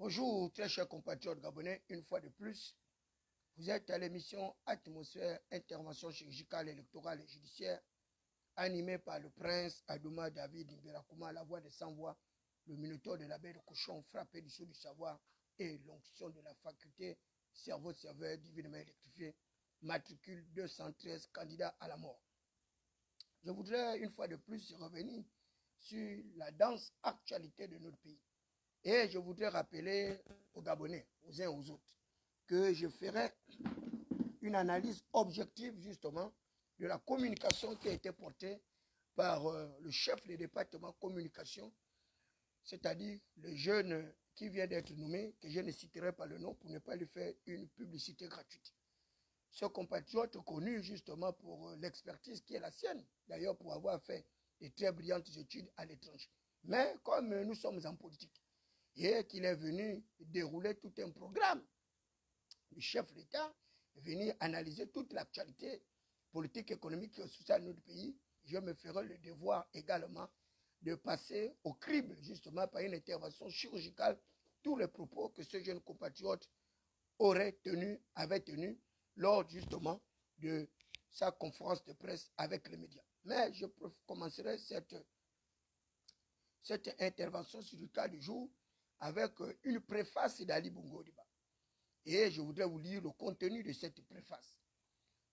Bonjour, très chers compatriotes gabonais, une fois de plus, vous êtes à l'émission Atmosphère, intervention chirurgicale, électorale et judiciaire, animée par le prince Adouma David Mberakouma, la voix des sans-voix, le minotaure de la baie de cochon, frappé du sceau du savoir et l'onction de la faculté, cerveau-serveur divinement électrifié, matricule 213, candidat à la mort. Je voudrais une fois de plus revenir sur la dense actualité de notre pays. Et je voudrais rappeler aux Gabonais, aux uns aux autres, que je ferai une analyse objective justement de la communication qui a été portée par le chef du département communication, c'est-à-dire le jeune qui vient d'être nommé, que je ne citerai pas le nom pour ne pas lui faire une publicité gratuite. Ce compatriote connu justement pour l'expertise qui est la sienne, d'ailleurs pour avoir fait de très brillantes études à l'étranger. Mais comme nous sommes en politique, et qu'il est venu dérouler tout un programme. Le chef d'État est venu analyser toute l'actualité politique, économique et sociale de notre pays. Je me ferai le devoir également de passer au crible, justement, par une intervention chirurgicale, tous les propos que ce jeune compatriote avait tenu lors, justement, de sa conférence de presse avec les médias. Mais je commencerai cette intervention sur le cas du jour avec une préface d'Ali Bongo Ondimba. Et je voudrais vous lire le contenu de cette préface.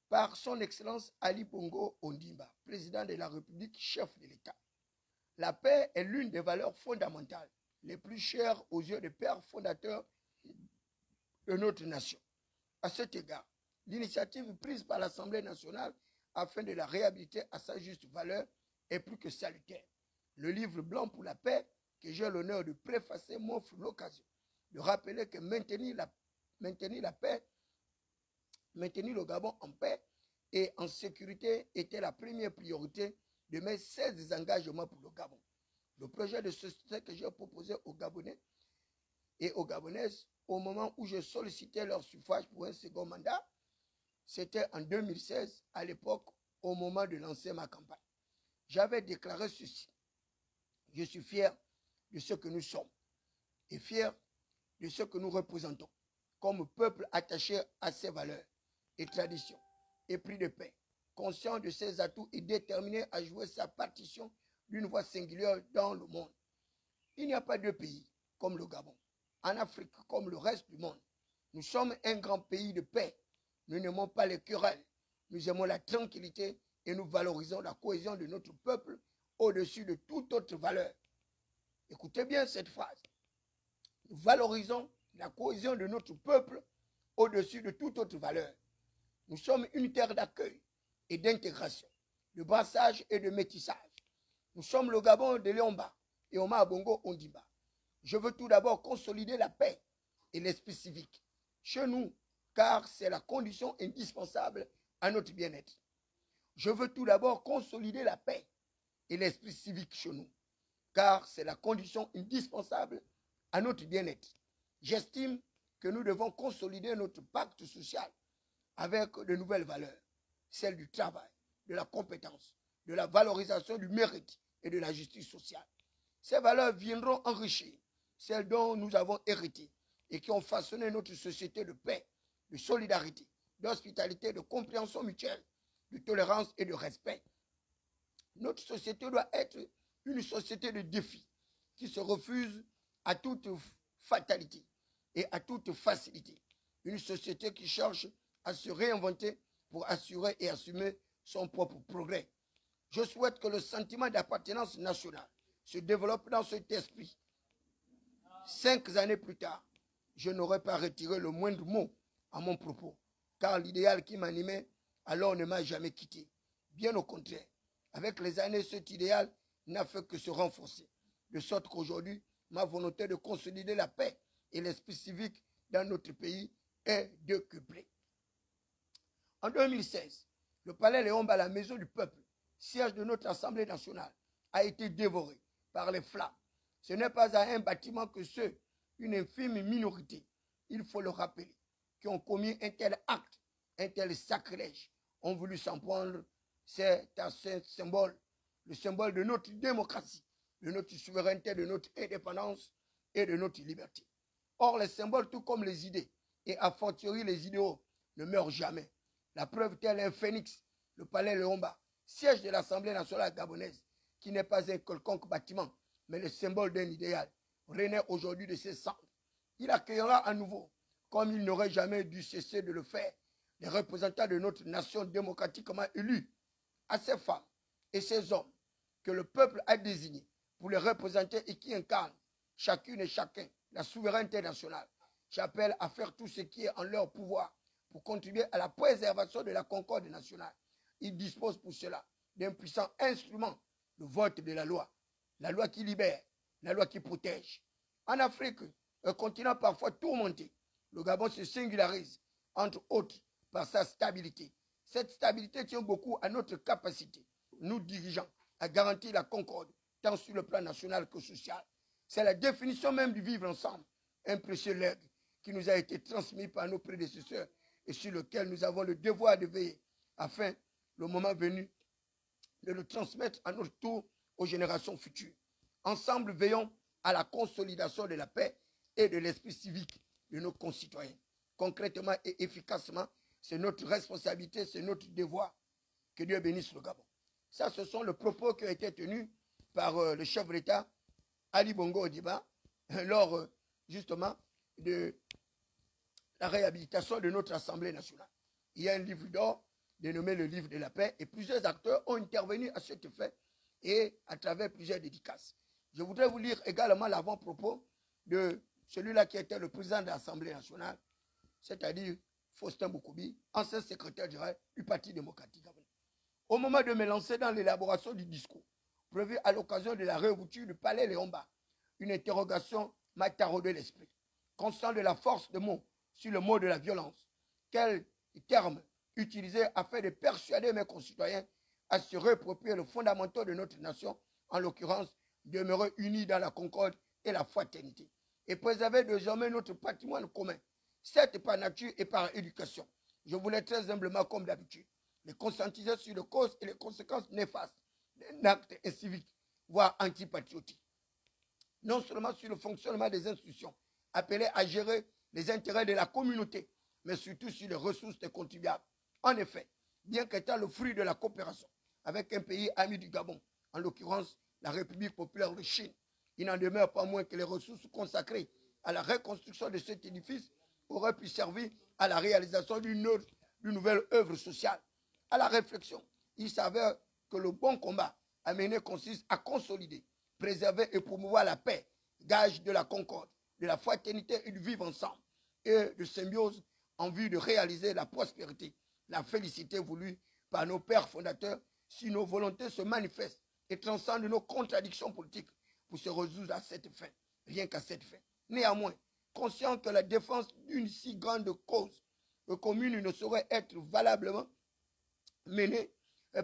Par son Excellence Ali Bongo Ondimba, président de la République, chef de l'État. La paix est l'une des valeurs fondamentales, les plus chères aux yeux des pères fondateurs de notre nation. À cet égard, l'initiative prise par l'Assemblée nationale afin de la réhabiliter à sa juste valeur est plus que salutaire. Le livre blanc pour la paix que j'ai l'honneur de préfacer m'offre l'occasion de rappeler que maintenir la paix, maintenir le Gabon en paix et en sécurité était la première priorité de mes 16 engagements pour le Gabon. Le projet de société que j'ai proposé aux Gabonais et aux Gabonaises au moment où je sollicitais leur suffrage pour un second mandat, c'était en 2016, à l'époque, au moment de lancer ma campagne. J'avais déclaré ceci. Je suis fier de ce que nous sommes et fier de ce que nous représentons comme peuple attaché à ses valeurs et traditions, épris de paix, conscient de ses atouts et déterminé à jouer sa partition d'une voie singulière dans le monde. Il n'y a pas de pays comme le Gabon, en Afrique comme le reste du monde. Nous sommes un grand pays de paix. Nous n'aimons pas les querelles, nous aimons la tranquillité et nous valorisons la cohésion de notre peuple au-dessus de toute autre valeur. Écoutez bien cette phrase. Nous valorisons la cohésion de notre peuple au-dessus de toute autre valeur. Nous sommes une terre d'accueil et d'intégration, de brassage et de métissage. Nous sommes le Gabon de Léomba et Omar Bongo Ondimba. Je veux tout d'abord consolider la paix et l'esprit civique chez nous, car c'est la condition indispensable à notre bien-être. Je veux tout d'abord consolider la paix et l'esprit civique chez nous, car c'est la condition indispensable à notre bien-être. J'estime que nous devons consolider notre pacte social avec de nouvelles valeurs, celles du travail, de la compétence, de la valorisation du mérite et de la justice sociale. Ces valeurs viendront enrichir celles dont nous avons hérité et qui ont façonné notre société de paix, de solidarité, d'hospitalité, de compréhension mutuelle, de tolérance et de respect. Notre société doit être une société de défis qui se refuse à toute fatalité et à toute facilité. Une société qui cherche à se réinventer pour assurer et assumer son propre progrès. Je souhaite que le sentiment d'appartenance nationale se développe dans cet esprit. 5 années plus tard, je n'aurais pas retiré le moindre mot à mon propos, car l'idéal qui m'animait alors ne m'a jamais quitté. Bien au contraire, avec les années, cet idéal n'a fait que se renforcer, de sorte qu'aujourd'hui, ma volonté de consolider la paix et l'esprit civique dans notre pays est décuplée. En 2016, le palais Léomba, la maison du peuple, siège de notre Assemblée nationale, a été dévoré par les flammes. Ce n'est pas à un bâtiment que ceux, une infime minorité, il faut le rappeler, qui ont commis un tel acte, un tel sacrilège, ont voulu s'en prendre. C'est un symbole, le symbole de notre démocratie, de notre souveraineté, de notre indépendance et de notre liberté. Or, les symboles, tout comme les idées, et a fortiori les idéaux, ne meurent jamais. La preuve telle un phénix, le palais Léomba, siège de l'Assemblée nationale gabonaise, qui n'est pas un quelconque bâtiment, mais le symbole d'un idéal, renaît aujourd'hui de ses cendres. Il accueillera à nouveau, comme il n'aurait jamais dû cesser de le faire, les représentants de notre nation démocratiquement élus, à ces femmes et ces hommes que le peuple a désignés pour les représenter et qui incarnent chacune et chacun la souveraineté nationale. J'appelle à faire tout ce qui est en leur pouvoir pour contribuer à la préservation de la concorde nationale. Ils disposent pour cela d'un puissant instrument, le vote de la loi qui libère, la loi qui protège. En Afrique, un continent parfois tourmenté, le Gabon se singularise, entre autres, par sa stabilité. Cette stabilité tient beaucoup à notre capacité, nous dirigeants, à garantir la concorde, tant sur le plan national que social. C'est la définition même du vivre ensemble, un précieux legs qui nous a été transmis par nos prédécesseurs et sur lequel nous avons le devoir de veiller, afin, le moment venu, de le transmettre à notre tour aux générations futures. Ensemble, veillons à la consolidation de la paix et de l'esprit civique de nos concitoyens. Concrètement et efficacement, c'est notre responsabilité, c'est notre devoir. Que Dieu bénisse le Gabon. Ça, ce sont les propos qui ont été tenus par le chef de l'État, Ali Bongo Ondimba, lors justement de la réhabilitation de notre Assemblée nationale. Il y a un livre d'or dénommé le livre de la paix et plusieurs acteurs ont intervenu à cet effet et à travers plusieurs dédicaces. Je voudrais vous lire également l'avant-propos de celui-là qui était le président de l'Assemblée nationale, c'est-à-dire Faustin Boukoubi, ancien secrétaire général du Parti démocratique gabonais. Au moment de me lancer dans l'élaboration du discours, prévu à l'occasion de la réouverture du palais Léomba, une interrogation m'a taraudé l'esprit. Conscient de la force de mots sur le mot de la violence, quels termes utiliser afin de persuader mes concitoyens à se réapproprier le fondamental de notre nation, en l'occurrence, demeurer unis dans la concorde et la fraternité, et préserver désormais notre patrimoine commun, certes par nature et par éducation. Je voulais très humblement, comme d'habitude, les conscientiser sur les causes et les conséquences néfastes d'un acte incivique, voire antipatriotique. Non seulement sur le fonctionnement des institutions, appelées à gérer les intérêts de la communauté, mais surtout sur les ressources des contribuables. En effet, bien qu'étant le fruit de la coopération avec un pays ami du Gabon, en l'occurrence la République populaire de Chine, il n'en demeure pas moins que les ressources consacrées à la reconstruction de cet édifice auraient pu servir à la réalisation d'une nouvelle œuvre sociale. À la réflexion, il s'avère que le bon combat à mener consiste à consolider, préserver et promouvoir la paix, gage de la concorde, de la fraternité et du vivre ensemble, et de symbiose en vue de réaliser la prospérité, la félicité voulue par nos pères fondateurs, si nos volontés se manifestent et transcendent nos contradictions politiques pour se résoudre à cette fin, rien qu'à cette fin. Néanmoins, conscient que la défense d'une si grande cause commune ne saurait être valablement menée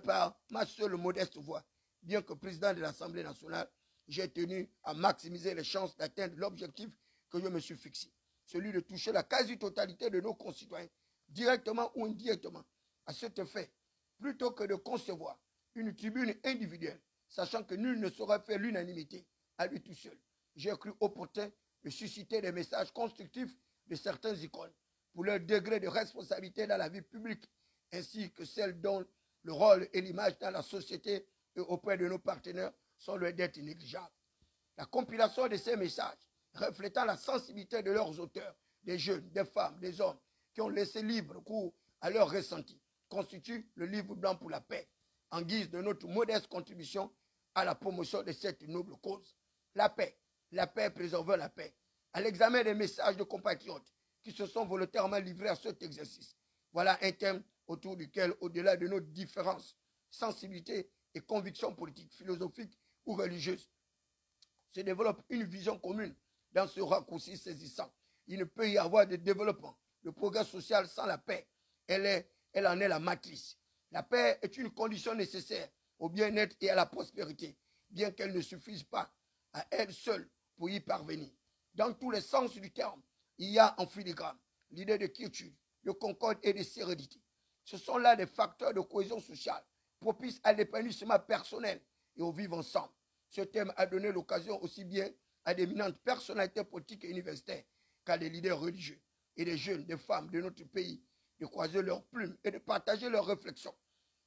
par ma seule modeste voix, bien que président de l'Assemblée nationale, j'ai tenu à maximiser les chances d'atteindre l'objectif que je me suis fixé, celui de toucher la quasi-totalité de nos concitoyens, directement ou indirectement. À cet effet, plutôt que de concevoir une tribune individuelle, sachant que nul ne saurait faire l'unanimité à lui tout seul, j'ai cru opportun de susciter des messages constructifs de certains icônes pour leur degré de responsabilité dans la vie publique, ainsi que celle dont le rôle et l'image dans la société et auprès de nos partenaires sont loin d'être négligeables. La compilation de ces messages, reflétant la sensibilité de leurs auteurs, des jeunes, des femmes, des hommes, qui ont laissé libre cours à leur ressenti, constitue le livre blanc pour la paix, en guise de notre modeste contribution à la promotion de cette noble cause. La paix préservant la paix. À l'examen des messages de compatriotes qui se sont volontairement livrés à cet exercice. Voilà un thème autour duquel, au-delà de nos différences, sensibilités et convictions politiques, philosophiques ou religieuses, se développe une vision commune dans ce raccourci saisissant. Il ne peut y avoir de développement, de progrès social sans la paix. Elle en est la matrice. La paix est une condition nécessaire au bien-être et à la prospérité, bien qu'elle ne suffise pas à elle seule pour y parvenir. Dans tous les sens du terme, il y a en filigrane l'idée de quiétude, de concorde et de sérénité. Ce sont là des facteurs de cohésion sociale propices à l'épanouissement personnel et au vivre ensemble. Ce thème a donné l'occasion aussi bien à d'éminentes personnalités politiques et universitaires qu'à des leaders religieux et des jeunes, des femmes de notre pays de croiser leurs plumes et de partager leurs réflexions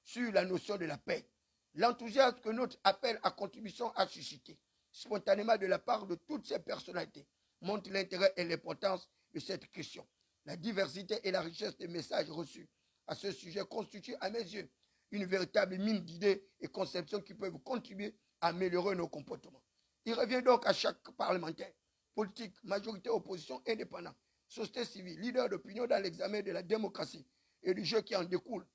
sur la notion de la paix. L'enthousiasme que notre appel à contribution a suscité spontanément de la part de toutes ces personnalités montre l'intérêt et l'importance de cette question. La diversité et la richesse des messages reçus à ce sujet constituent à mes yeux une véritable mine d'idées et conceptions qui peuvent contribuer à améliorer nos comportements. Il revient donc à chaque parlementaire, politique, majorité, opposition, indépendant, société civile, leader d'opinion dans l'examen de la démocratie et du jeu qui en découle,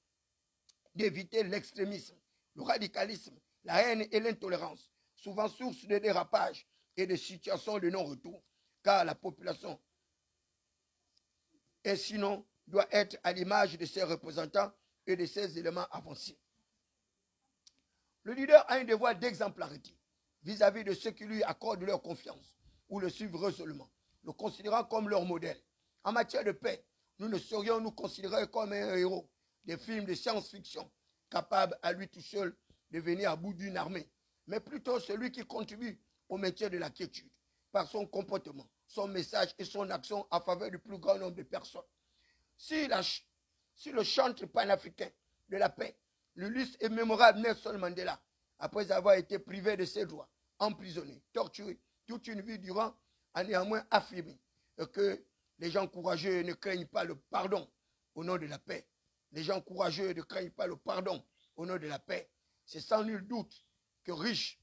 d'éviter l'extrémisme, le radicalisme, la haine et l'intolérance, souvent source de dérapages et de situations de non-retour, car la population et sinon doit être à l'image de ses représentants et de ses éléments avancés. Le leader a un devoir d'exemplarité vis-à-vis de ceux qui lui accordent leur confiance ou le suivent seulement, le considérant comme leur modèle. En matière de paix, nous ne saurions nous considérer comme un héros des films de science-fiction capable à lui tout seul de venir à bout d'une armée, mais plutôt celui qui contribue au maintien de la quiétude par son comportement, son message et son action en faveur du plus grand nombre de personnes. Si le chantre panafricain de la paix, l'illustre et mémorable Nelson Mandela, après avoir été privé de ses droits, emprisonné, torturé toute une vie durant, a néanmoins affirmé que les gens courageux ne craignent pas le pardon au nom de la paix. Les gens courageux ne craignent pas le pardon au nom de la paix. C'est sans nul doute que riche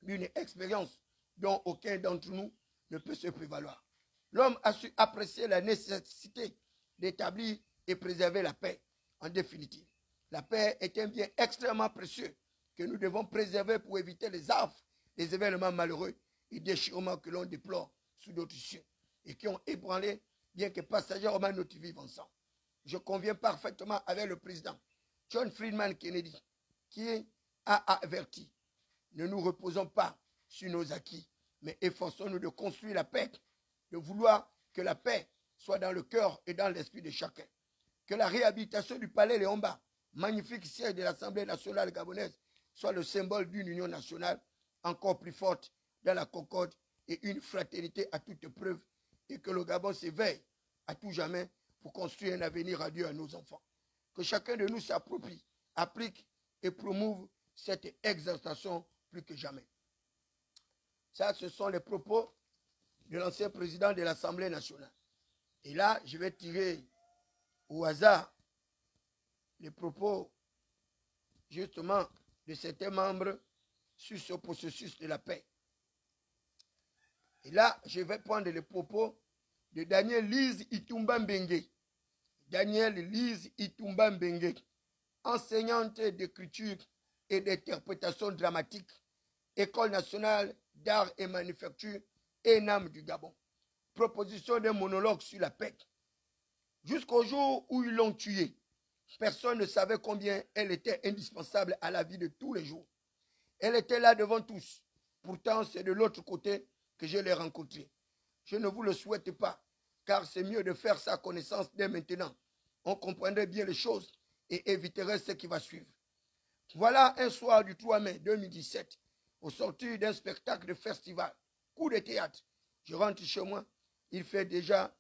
d'une expérience dont aucun d'entre nous ne peut se prévaloir. L'homme a su apprécier la nécessité d'établir et préserver la paix. En définitive, la paix est un bien extrêmement précieux que nous devons préserver pour éviter les affres, les événements malheureux et déchirements que l'on déplore sous d'autres cieux et qui ont ébranlé, bien que passagèrement, notre vie ensemble. Je conviens parfaitement avec le président John Friedman Kennedy qui a averti: ne nous reposons pas sur nos acquis, mais efforçons-nous de construire la paix, de vouloir que la paix soit dans le cœur et dans l'esprit de chacun. Que la réhabilitation du palais Léomba, magnifique siège de l'Assemblée nationale gabonaise, soit le symbole d'une union nationale encore plus forte dans la concorde et une fraternité à toute preuve, et que le Gabon s'éveille à tout jamais pour construire un avenir radieux à nos enfants. Que chacun de nous s'approprie, applique et promouve cette exaltation plus que jamais. Ça, ce sont les propos de l'ancien président de l'Assemblée nationale. Et là, je vais tirer au hasard les propos justement de certains membres sur ce processus de la paix. Et là, je vais prendre les propos de Daniel Lise Itumba Mbengue. Daniel Lise Itumba Mbengue, enseignante d'écriture et d'interprétation dramatique, École nationale d'art et manufacture, ENAM du Gabon. Proposition d'un monologue sur la paix. Jusqu'au jour où ils l'ont tuée, personne ne savait combien elle était indispensable à la vie de tous les jours. Elle était là devant tous. Pourtant, c'est de l'autre côté que je l'ai rencontrée. Je ne vous le souhaite pas, car c'est mieux de faire sa connaissance dès maintenant. On comprendrait bien les choses et éviterait ce qui va suivre. Voilà un soir du 3 mai 2017, au sortir d'un spectacle de festival, coup de théâtre. Je rentre chez moi, il fait déjà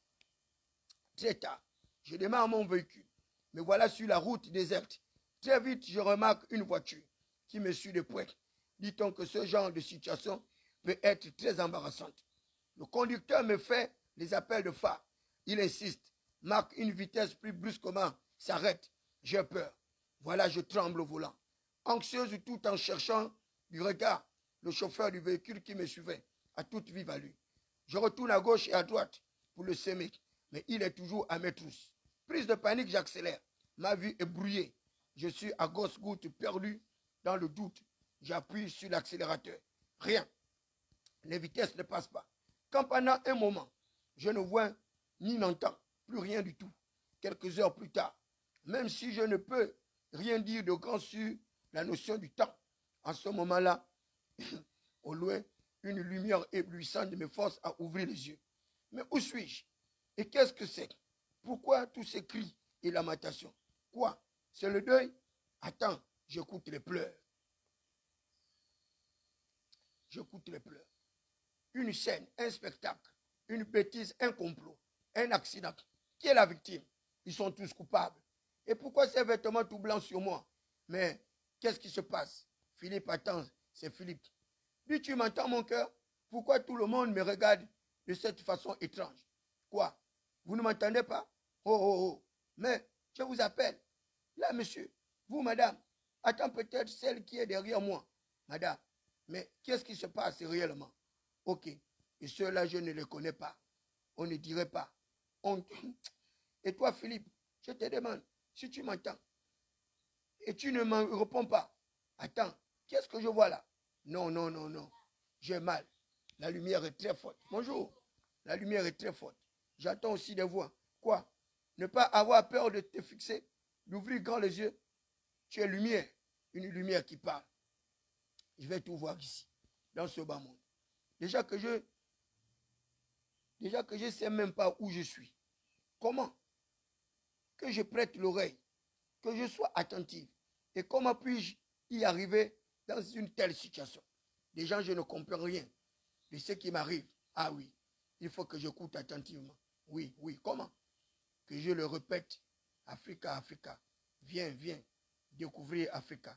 très tard. Je démarre mon véhicule. Me voilà sur la route déserte. Très vite, je remarque une voiture qui me suit de près. Dit-on que ce genre de situation peut être très embarrassante. Le conducteur me fait les appels de phare. Il insiste, marque une vitesse plus brusquement, s'arrête. J'ai peur. Voilà, je tremble au volant. Anxieuse tout en cherchant du regard le chauffeur du véhicule qui me suivait à toute vive allure. Je retourne à gauche et à droite pour le semer, mais il est toujours à mes trousses. Prise de panique, j'accélère. Ma vue est brouillée. Je suis à gauche-goutte perdu dans le doute. J'appuie sur l'accélérateur. Rien. Les vitesses ne passent pas. Quand pendant un moment, je ne vois ni n'entends plus rien du tout. Quelques heures plus tard, même si je ne peux rien dire de grand sur la notion du temps, en ce moment-là, au loin, une lumière éblouissante me force à ouvrir les yeux. Mais où suis-je? Et qu'est-ce que c'est? Pourquoi tous ces cris et lamentations? Quoi? C'est le deuil? Attends, j'écoute les pleurs. J'écoute les pleurs. Une scène, un spectacle, une bêtise, un complot, un accident. Qui est la victime? Ils sont tous coupables. Et pourquoi ces vêtements tout blancs sur moi? Mais qu'est-ce qui se passe? Philippe, attends, c'est Philippe. Dis, tu m'entends mon cœur? Pourquoi tout le monde me regarde de cette façon étrange? Quoi? Vous ne m'entendez pas? Oh, oh, oh. Mais je vous appelle. Là, monsieur, vous, madame, attends peut-être celle qui est derrière moi. Madame, mais qu'est-ce qui se passe réellement? Ok. Et ceux-là, je ne les connais pas. On ne dirait pas. Et toi, Philippe, je te demande, si tu m'entends, et tu ne me réponds pas, attends, qu'est-ce que je vois là? Non, non, non, non. J'ai mal. La lumière est très forte. Bonjour. La lumière est très forte. J'entends aussi des voix. Quoi? Ne pas avoir peur de te fixer, d'ouvrir grand les yeux. Tu es lumière, une lumière qui parle. Je vais tout voir ici, dans ce bas monde. Déjà que je ne sais même pas où je suis. Comment? Que je prête l'oreille, que je sois attentif. Et comment puis-je y arriver dans une telle situation? Déjà, je ne comprends rien de ce qui m'arrive. Ah oui, il faut que j'écoute attentivement. Oui, oui, comment? Que je le répète. Africa, Africa. Viens, viens découvrir Africa.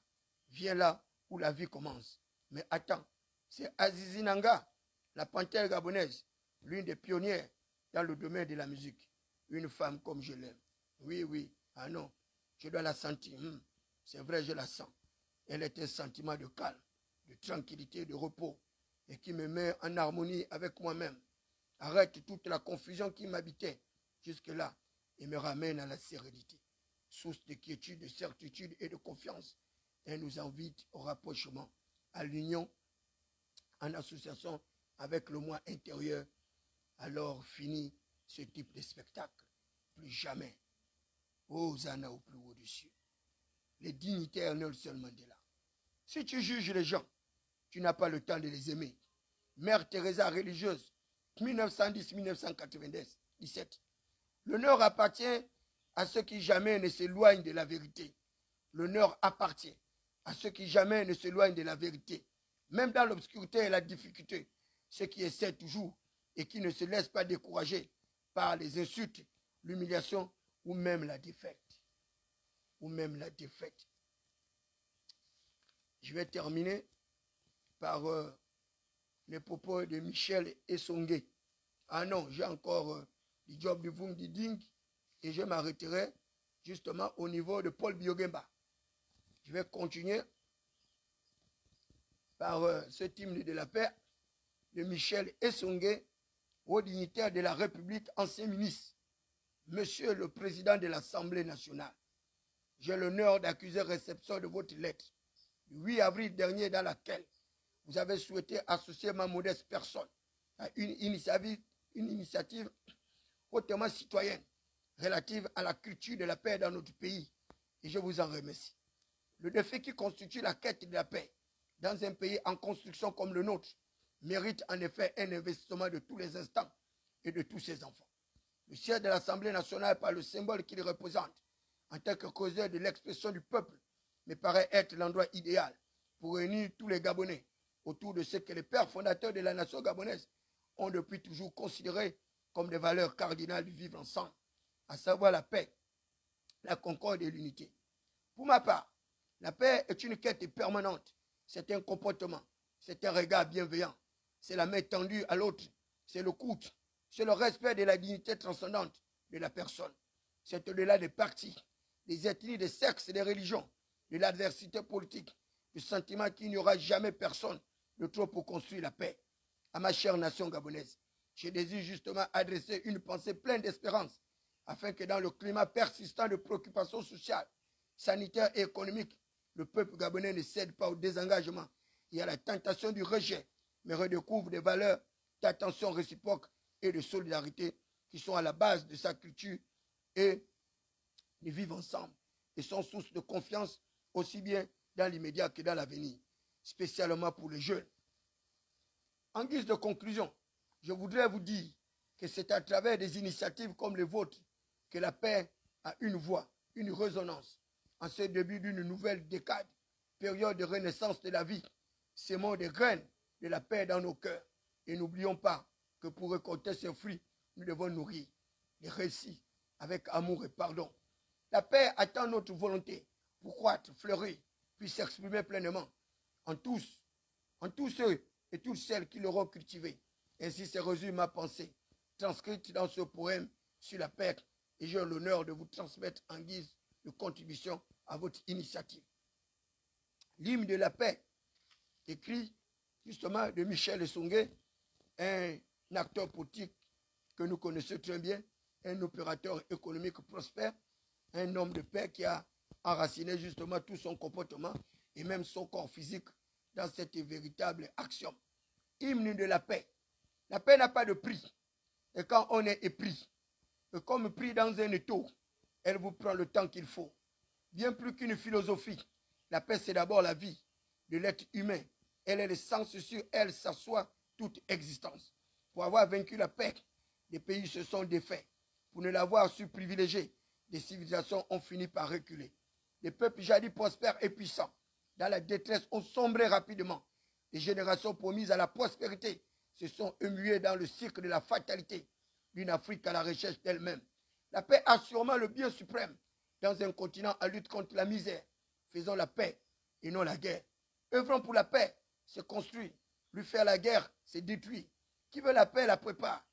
Viens là où la vie commence. Mais attends, c'est Azizi Nanga, la panthère gabonaise, l'une des pionnières dans le domaine de la musique. Une femme comme je l'aime. Oui, oui. Ah non, je dois la sentir. C'est vrai, je la sens. Elle est un sentiment de calme, de tranquillité, de repos, et qui me met en harmonie avec moi-même. Arrête toute la confusion qui m'habitait jusque-là et me ramène à la sérénité. Source de quiétude, de certitude et de confiance. Elle nous invite au rapprochement, à l'union, en association avec le moi intérieur. Alors fini ce type de spectacle. Plus jamais. Hosanna au plus haut des cieux. Les dignitaires Nelson Mandela. Si tu juges les gens, tu n'as pas le temps de les aimer. Mère Teresa religieuse, 1910-1997. L'honneur appartient à ceux qui jamais ne s'éloignent de la vérité. L'honneur appartient à ceux qui jamais ne s'éloignent de la vérité. Même dans l'obscurité et la difficulté, ceux qui essaient toujours et qui ne se laissent pas décourager par les insultes, l'humiliation ou même la défaite. Ou même la défaite. Je vais terminer par les propos de Michel Essongé. Ah non, j'ai encore du job de Vung Ding et je m'arrêterai justement au niveau de Paul Biogemba. Je vais continuer par ce hymne de la paix de Michel Essongé, haut dignitaire de la République, ancien ministre. Monsieur le Président de l'Assemblée nationale, j'ai l'honneur d'accuser réception de votre lettre du 8 avril dernier dans laquelle vous avez souhaité associer ma modeste personne à une initiative hautement citoyenne relative à la culture de la paix dans notre pays. Et je vous en remercie. Le défi qui constitue la quête de la paix dans un pays en construction comme le nôtre mérite en effet un investissement de tous les instants et de tous ses enfants. Le siège de l'Assemblée nationale, par le symbole qu'il représente en tant que causeur de l'expression du peuple, me paraît être l'endroit idéal pour réunir tous les Gabonais autour de ce que les pères fondateurs de la nation gabonaise ont depuis toujours considéré comme des valeurs cardinales du vivre ensemble, à savoir la paix, la concorde et l'unité. Pour ma part, la paix est une quête permanente, c'est un comportement, c'est un regard bienveillant, c'est la main tendue à l'autre, c'est l'écoute, c'est le respect de la dignité transcendante de la personne. C'est au-delà des partis, des ethnies, des sexes et des religions, de l'adversité politique, du sentiment qu'il n'y aura jamais personne de trop pour construire la paix. À ma chère nation gabonaise, je désire justement adresser une pensée pleine d'espérance afin que dans le climat persistant de préoccupation sociale, sanitaire et économique, le peuple gabonais ne cède pas au désengagement et à la tentation du rejet, mais redécouvre des valeurs d'attention réciproque et de solidarité qui sont à la base de sa culture et de vivre ensemble et sont source de confiance aussi bien dans l'immédiat que dans l'avenir, spécialement pour les jeunes. En guise de conclusion, je voudrais vous dire que c'est à travers des initiatives comme les vôtres que la paix a une voix, une résonance. En ce début d'une nouvelle décade, période de renaissance de la vie, sémons des graines de la paix dans nos cœurs. Et n'oublions pas que pour récolter ses fruits, nous devons nourrir les récits avec amour et pardon. La paix attend notre volonté pour croître, fleurir, puis s'exprimer pleinement en tous ceux et toutes celles qui l'auront cultivé. Ainsi se résume ma pensée, transcrite dans ce poème sur la paix, et j'ai l'honneur de vous transmettre en guise de contribution à votre initiative. L'hymne de la paix, écrit justement de Michel Essongué, un acteur politique que nous connaissons très bien, un opérateur économique prospère, un homme de paix qui a enraciné justement tout son comportement et même son corps physique dans cette véritable action. Hymne de la paix. La paix n'a pas de prix. Et quand on est épris, et comme pris dans un étau, elle vous prend le temps qu'il faut. Bien plus qu'une philosophie, la paix c'est d'abord la vie de l'être humain. Elle est le sens sur elle s'assoit toute existence. Pour avoir vaincu la paix, des pays se sont défaits. Pour ne l'avoir su privilégier, des civilisations ont fini par reculer. Les peuples jadis prospères et puissants, dans la détresse, ont sombré rapidement. Les générations promises à la prospérité se sont émuées dans le cycle de la fatalité d'une Afrique à la recherche d'elle-même. La paix a sûrement le bien suprême dans un continent en lutte contre la misère. Faisons la paix et non la guerre. Œuvrons pour la paix, c'est construire. Lui faire la guerre, c'est détruire. Qui veut la paix, la prépare.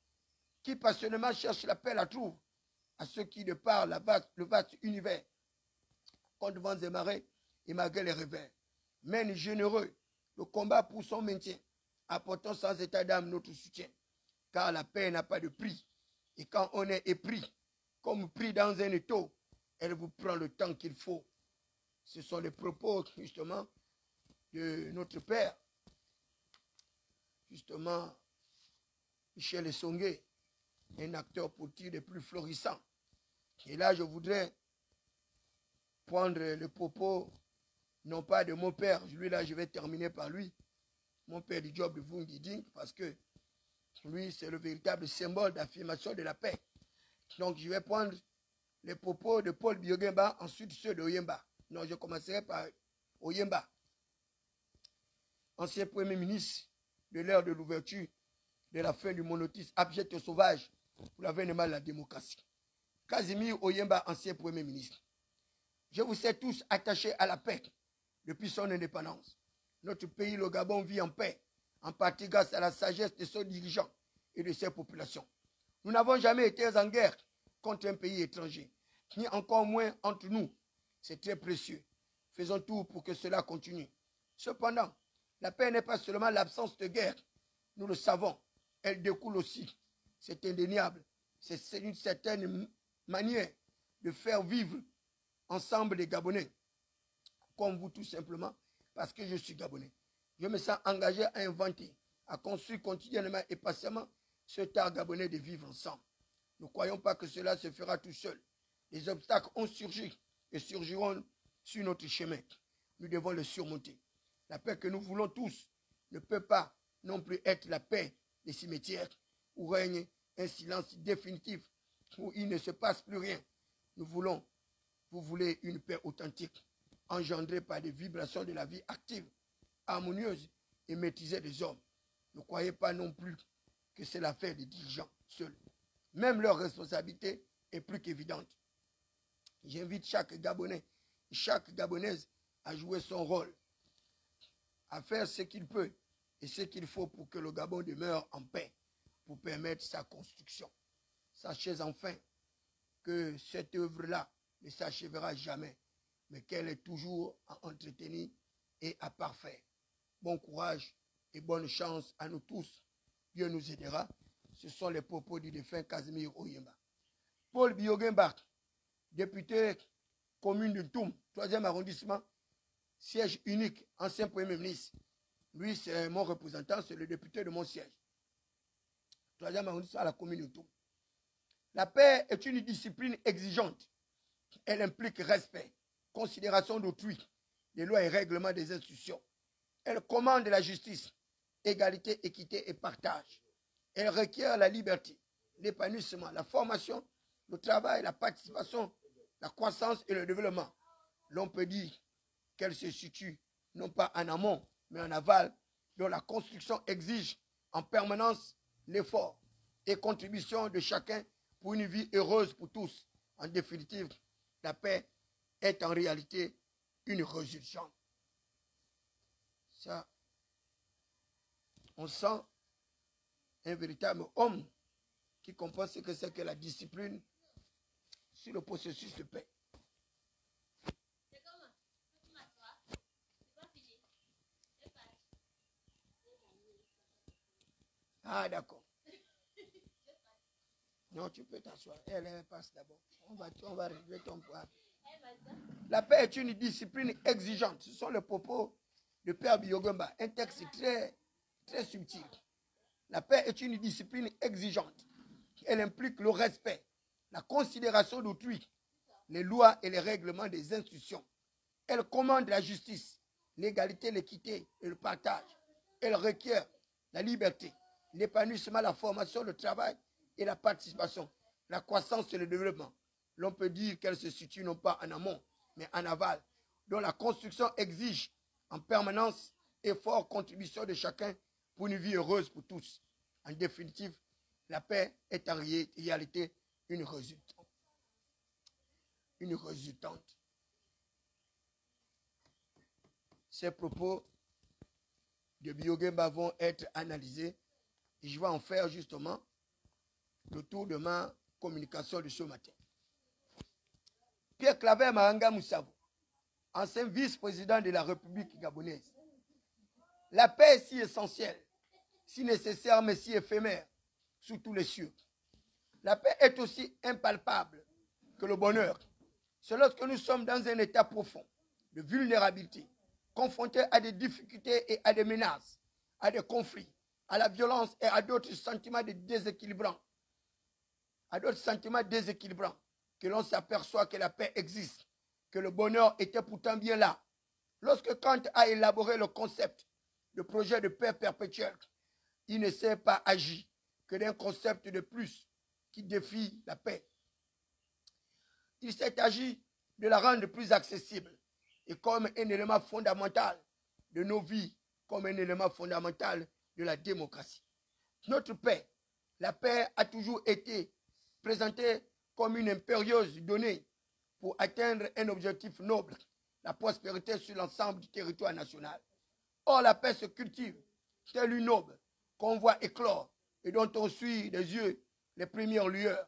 Qui passionnément cherche la paix, la trouve. À ceux qui, de par le vaste univers, contre vents et marées, et malgré les revers, mènent généreux le combat pour son maintien, apportant sans état d'âme notre soutien. Car la paix n'a pas de prix. Et quand on est épris, comme pris dans un étau, elle vous prend le temps qu'il faut. Ce sont les propos, justement, de notre père, justement, Michel Essongué, un acteur politique des plus florissants. Et là, je voudrais prendre le propos, non pas de mon père, lui là, je vais terminer par lui, mon père du job de Vungiding, parce que lui, c'est le véritable symbole d'affirmation de la paix. Donc, je vais prendre les propos de Paul Biogimba, ensuite ceux de Oyemba. Non, je commencerai par Oyemba, ancien premier ministre de l'ère de l'ouverture, de la fin du monotisme abject et sauvage pour l'avènement de la démocratie. Casimir Oyemba, ancien premier ministre. Je vous sais tous attachés à la paix depuis son indépendance. Notre pays, le Gabon, vit en paix, en partie grâce à la sagesse de ses dirigeants et de ses populations. Nous n'avons jamais été en guerre contre un pays étranger, ni encore moins entre nous. C'est très précieux. Faisons tout pour que cela continue. Cependant, la paix n'est pas seulement l'absence de guerre. Nous le savons. Elle découle aussi. C'est indéniable. C'est une certaine manière de faire vivre ensemble les Gabonais. Comme vous tout simplement, parce que je suis Gabonais. Je me sens engagé à inventer, à construire quotidiennement et patiemment ce art gabonais de vivre ensemble. Ne croyons pas que cela se fera tout seul. Les obstacles ont surgi et surgiront sur notre chemin. Nous devons le surmonter. La paix que nous voulons tous ne peut pas non plus être la paix des cimetières où règne un silence définitif, où il ne se passe plus rien. Nous voulons, vous voulez une paix authentique, engendrée par des vibrations de la vie active, harmonieuse et maîtrisée des hommes. Ne croyez pas non plus que c'est l'affaire des dirigeants seuls. Même leur responsabilité est plus qu'évidente. J'invite chaque Gabonais et chaque Gabonaise à jouer son rôle, à faire ce qu'il peut et ce qu'il faut pour que le Gabon demeure en paix, pour permettre sa construction. Sachez enfin que cette œuvre-là ne s'achèvera jamais, mais qu'elle est toujours à entretenir et à parfaire. Bon courage et bonne chance à nous tous. Dieu nous aidera. Ce sont les propos du défunt Casimir Oyemba. Paul Biogimba, député commune de Toum, 3e arrondissement, siège unique, ancien premier ministre. Lui, c'est mon représentant, c'est le député de mon siège. 3e arrondissement à la commune de Toum. La paix est une discipline exigeante. Elle implique respect, considération d'autrui, des lois et règlements des institutions. Elle commande la justice, égalité, équité et partage. Elle requiert la liberté, l'épanouissement, la formation, le travail, la participation, la croissance et le développement. L'on peut dire qu'elle se situe non pas en amont, mais en aval, dont la construction exige en permanence l'effort, et contribution de chacun pour une vie heureuse pour tous. En définitive, la paix est en réalité une résultante. Ça, on sent un véritable homme qui comprend ce que c'est que la discipline sur le processus de paix. Ah, d'accord. Non, tu peux t'asseoir. Elle passe d'abord. On va régler ton point. La paix est une discipline exigeante. Ce sont les propos de Père Biyogamba. Un texte très, très subtil. La paix est une discipline exigeante. Elle implique le respect, la considération d'autrui, les lois et les règlements des institutions. Elle commande la justice, l'égalité, l'équité et le partage. Elle requiert la liberté, l'épanouissement, la formation, le travail et la participation, la croissance et le développement. L'on peut dire qu'elle se situe non pas en amont, mais en aval, dont la construction exige en permanence effort, contribution de chacun pour une vie heureuse pour tous. En définitive, la paix est en réalité une résultante. Une résultante. Ces propos de Biyogamba vont être analysés et je vais en faire justement le tour de ma communication de ce matin. Pierre Claver Mahanga Moussavo, ancien vice-président de la République gabonaise. La paix est si essentielle, si nécessaire mais si éphémère sous tous les cieux. La paix est aussi impalpable que le bonheur. C'est lorsque nous sommes dans un état profond de vulnérabilité, confrontés à des difficultés et à des menaces, à des conflits, à la violence et à d'autres sentiments déséquilibrants, que l'on s'aperçoit que la paix existe, que le bonheur était pourtant bien là. Lorsque Kant a élaboré le concept de projet de paix perpétuelle, il ne s'est pas agi que d'un concept de plus qui défie la paix. Il s'est agi de la rendre plus accessible et comme un élément fondamental de nos vies, comme un élément fondamental de la démocratie. Notre paix, la paix a toujours été présentée comme une impérieuse donnée pour atteindre un objectif noble, la prospérité sur l'ensemble du territoire national. Or, la paix se cultive, telle une aube qu'on voit éclore et dont on suit des yeux les premières lueurs,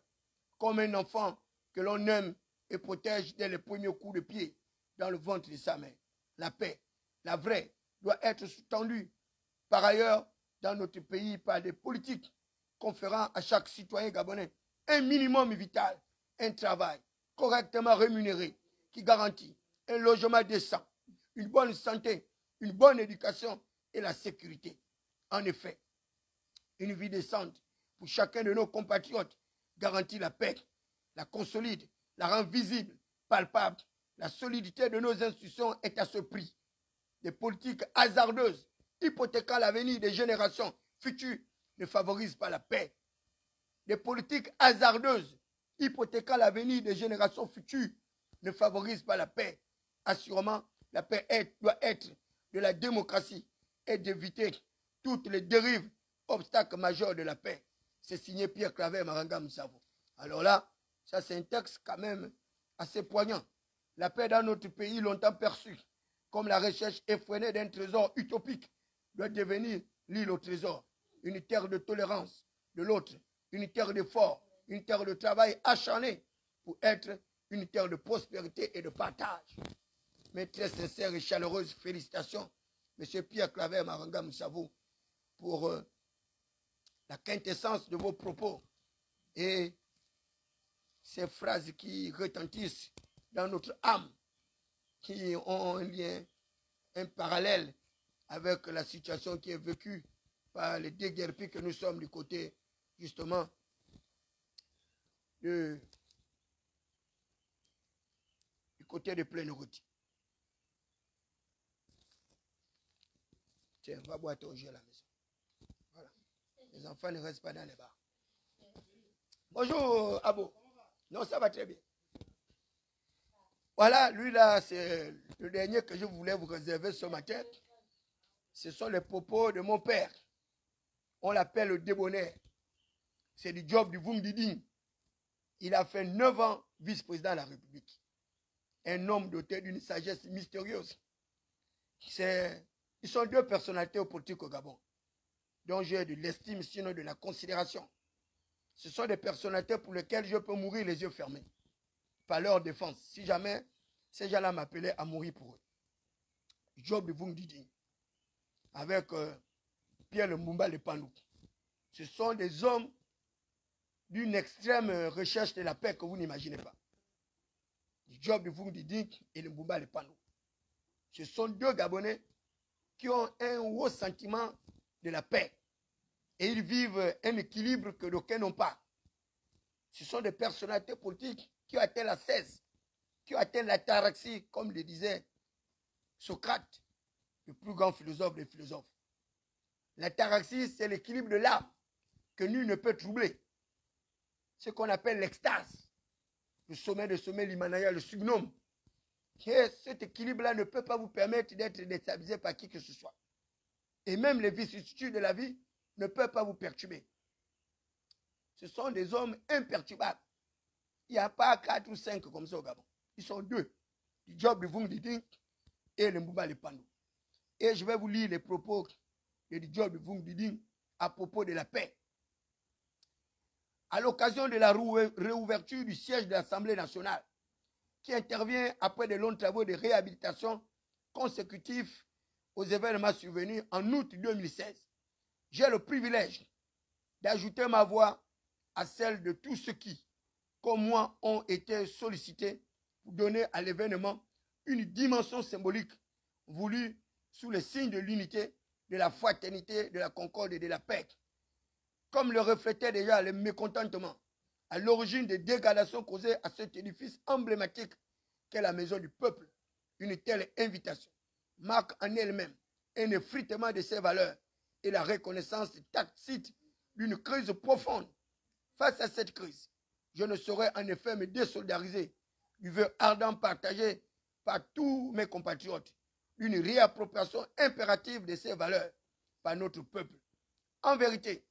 comme un enfant que l'on aime et protège dès les premiers coups de pied dans le ventre de sa mère. La paix, la vraie, doit être sous-tendue par ailleurs dans notre pays par des politiques conférant à chaque citoyen gabonais un minimum vital, un travail correctement rémunéré qui garantit un logement décent, une bonne santé, une bonne éducation et la sécurité. En effet, une vie décente pour chacun de nos compatriotes garantit la paix, la consolide, la rend visible, palpable. La solidité de nos institutions est à ce prix. Des politiques hasardeuses, hypothéquant l'avenir des générations futures, ne favorisent pas la paix. Des politiques hasardeuses, hypothéquant l'avenir des générations futures, ne favorisent pas la paix. Assurément, la paix doit être de la démocratie et d'éviter toutes les dérives, obstacles majeurs de la paix. C'est signé Pierre Claver Mahanga Moussavo. Alors là, ça c'est un texte quand même assez poignant. La paix dans notre pays, longtemps perçue comme la recherche effrénée d'un trésor utopique, doit devenir l'île au trésor, une terre de tolérance de l'autre, une terre d'effort, une terre de travail acharné pour être une terre de prospérité et de partage. Mes très sincères et chaleureuses félicitations, M. Pierre Claver Mahanga Moussavo, pour la quintessence de vos propos et ces phrases qui retentissent dans notre âme, qui ont un lien, un parallèle avec la situation qui est vécue par les déguerpis que nous sommes du côté, justement, du côté de Plénoroti. Tiens, va boire ton jus à la maison. Voilà. Les enfants ne restent pas dans les bars. Bonjour, Abo. Non, ça va très bien. Voilà, lui là, c'est le dernier que je voulais vous réserver ce matin. Ce sont les propos de mon père. On l'appelle le débonnaire. c'est du job du Vung Diding. Il a fait 9 ans vice-président de la République. Un homme doté d'une sagesse mystérieuse. Ils sont deux personnalités politiques au Gabon, dont j'ai de l'estime, sinon de la considération. Ce sont des personnalités pour lesquelles je peux mourir les yeux fermés, par leur défense, si jamais ces gens-là m'appelaient à mourir pour eux. Job de Vung Diding, avec Pierre Lumumba Lepanou. Ce sont des hommes d'une extrême recherche de la paix que vous n'imaginez pas. Job de Vung Diding et Lumumba Lepanou. Ce sont deux Gabonais qui ont un haut sentiment de la paix. Et ils vivent un équilibre que d'aucuns n'ont pas. Ce sont des personnalités politiques qui ont atteint la cesse, qui ont atteint l'ataraxie, comme le disait Socrate, le plus grand philosophe des philosophes. L'ataraxie, c'est l'équilibre de l'âme que nul ne peut troubler. Ce qu'on appelle l'extase, le sommet de sommet, l'Himalaya, le sugnome. Et cet équilibre-là ne peut pas vous permettre d'être déstabilisé par qui que ce soit. Et même les vicissitudes de la vie ne peuvent pas vous perturber. Ce sont des hommes imperturbables. Il n'y a pas 4 ou 5 comme ça au Gabon. Ils sont 2. Du Job de Vung Diding et le Lumumba Lepanou. Et je vais vous lire les propos du Job de Vung Diding à propos de la paix. À l'occasion de la réouverture du siège de l'Assemblée nationale, qui intervient après de longs travaux de réhabilitation consécutifs aux événements survenus en août 2016, j'ai le privilège d'ajouter ma voix à celle de tous ceux qui, comme moi, ont été sollicités pour donner à l'événement une dimension symbolique voulue sous le signe de l'unité, de la fraternité, de la concorde et de la paix. Comme le reflétait déjà le mécontentement à l'origine des dégradations causées à cet édifice emblématique qu'est la maison du peuple, une telle invitation marque en elle-même un effritement de ses valeurs et la reconnaissance tacite d'une crise profonde. Face à cette crise, je ne saurais en effet me désolidariser du vœu ardent partagé par tous mes compatriotes d'une réappropriation impérative de ces valeurs par notre peuple. En vérité,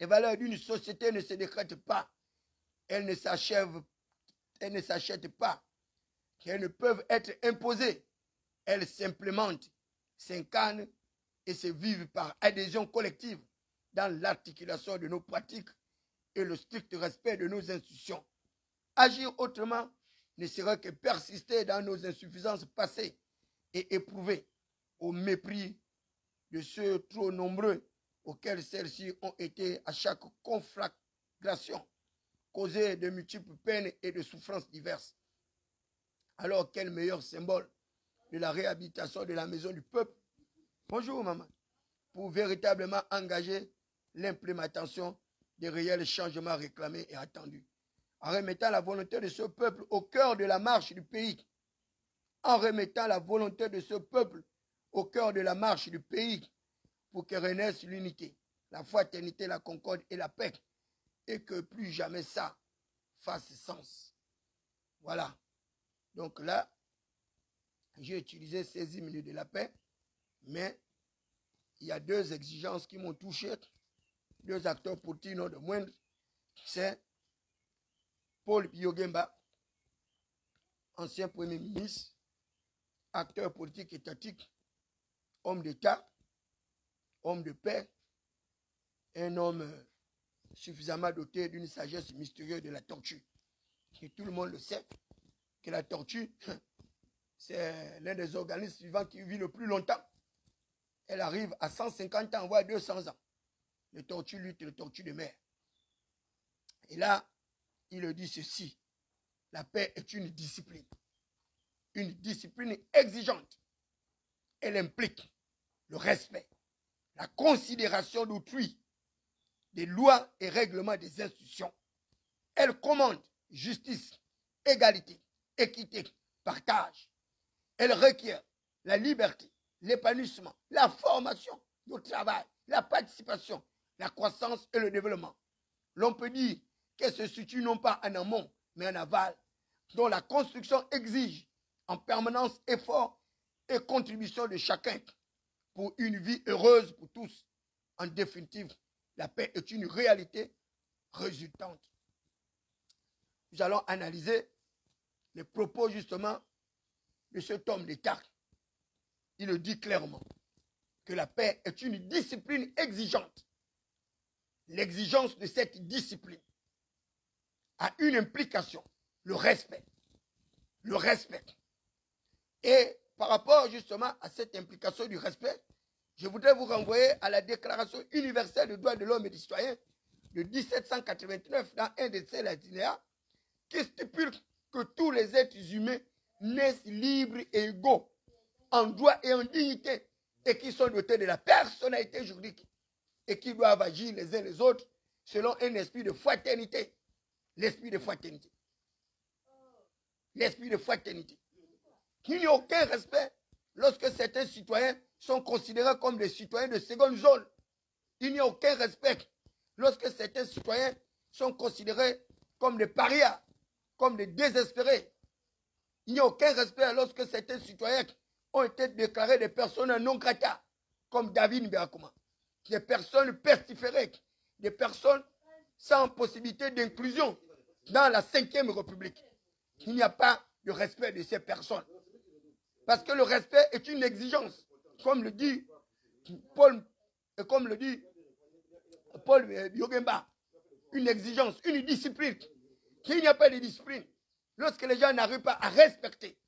les valeurs d'une société ne se décrètent pas, elles ne s'achèvent, elles ne s'achètent pas, elles ne peuvent être imposées, elles s'implémentent, s'incarnent et se vivent par adhésion collective dans l'articulation de nos pratiques et le strict respect de nos institutions. Agir autrement ne serait que persister dans nos insuffisances passées et éprouver au mépris de ceux trop nombreux auxquels celles-ci ont été à chaque conflagration causées de multiples peines et de souffrances diverses. Alors quel meilleur symbole de la réhabilitation de la maison du peuple, bonjour maman, pour véritablement engager l'implémentation des réels changements réclamés et attendus, en remettant la volonté de ce peuple au cœur de la marche du pays, en remettant la volonté de ce peuple au cœur de la marche du pays, pour que renaisse l'unité, la fraternité, la concorde et la paix, et que plus jamais ça fasse sens. Voilà. Donc là, j'ai utilisé ces 10 minutes de la paix, mais il y a 2 exigences qui m'ont touché, 2 acteurs politiques non de moindre, c'est Paul Biyogemba, ancien Premier ministre, acteur politique étatique, homme d'État, homme de paix, un homme suffisamment doté d'une sagesse mystérieuse de la tortue. Et tout le monde le sait, que la tortue, c'est l'un des organismes vivants qui vit le plus longtemps. Elle arrive à 150 ans, voire 200 ans. Le tortue lutte, le tortue de mer. Et là, il dit ceci, la paix est une discipline exigeante. Elle implique le respect, la considération d'autrui, des lois et règlements des institutions. Elle commande justice, égalité, équité, partage. Elle requiert la liberté, l'épanouissement, la formation, le travail, la participation, la croissance et le développement. L'on peut dire qu'elle se situe non pas en amont, mais en aval, dont la construction exige en permanence effort et contribution de chacun pour une vie heureuse pour tous. En définitive, la paix est une réalité résultante. Nous allons analyser les propos justement de cet homme d'État. Il le dit clairement que la paix est une discipline exigeante. L'exigence de cette discipline a une implication, le respect. Le respect. Et par rapport justement à cette implication du respect, je voudrais vous renvoyer à la Déclaration universelle des droits de l'homme et du citoyen de 1789 dans un de ses alinéas qui stipule que tous les êtres humains naissent libres et égaux en droit et en dignité et qui sont dotés de la personnalité juridique et qui doivent agir les uns les autres selon un esprit de fraternité. L'esprit de fraternité. L'esprit de fraternité. Il n'y a aucun respect lorsque certains citoyens sont considérés comme des citoyens de seconde zone. Il n'y a aucun respect lorsque certains citoyens sont considérés comme des parias, comme des désespérés. Il n'y a aucun respect lorsque certains citoyens ont été déclarés des personnes non grata, comme David Mbakoma, des personnes pestiférées, des personnes sans possibilité d'inclusion dans la 5e République. Il n'y a pas de respect de ces personnes. Parce que le respect est une exigence, comme le dit Paul Yogemba, une exigence, une discipline. S'il n'y a pas de discipline, lorsque les gens n'arrivent pas à respecter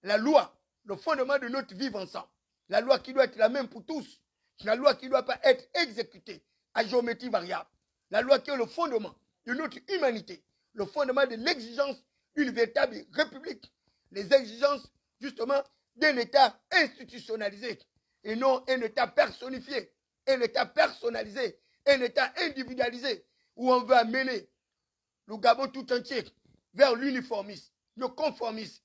la loi, le fondement de notre vivre ensemble, la loi qui doit être la même pour tous, la loi qui ne doit pas être exécutée à géométrie variable, la loi qui est le fondement de notre humanité, le fondement de l'exigence d'une véritable république, les exigences justement d'un État institutionnalisé et non un État personnifié, un État personnalisé, un État individualisé où on veut amener le Gabon tout entier vers l'uniformisme, le conformisme,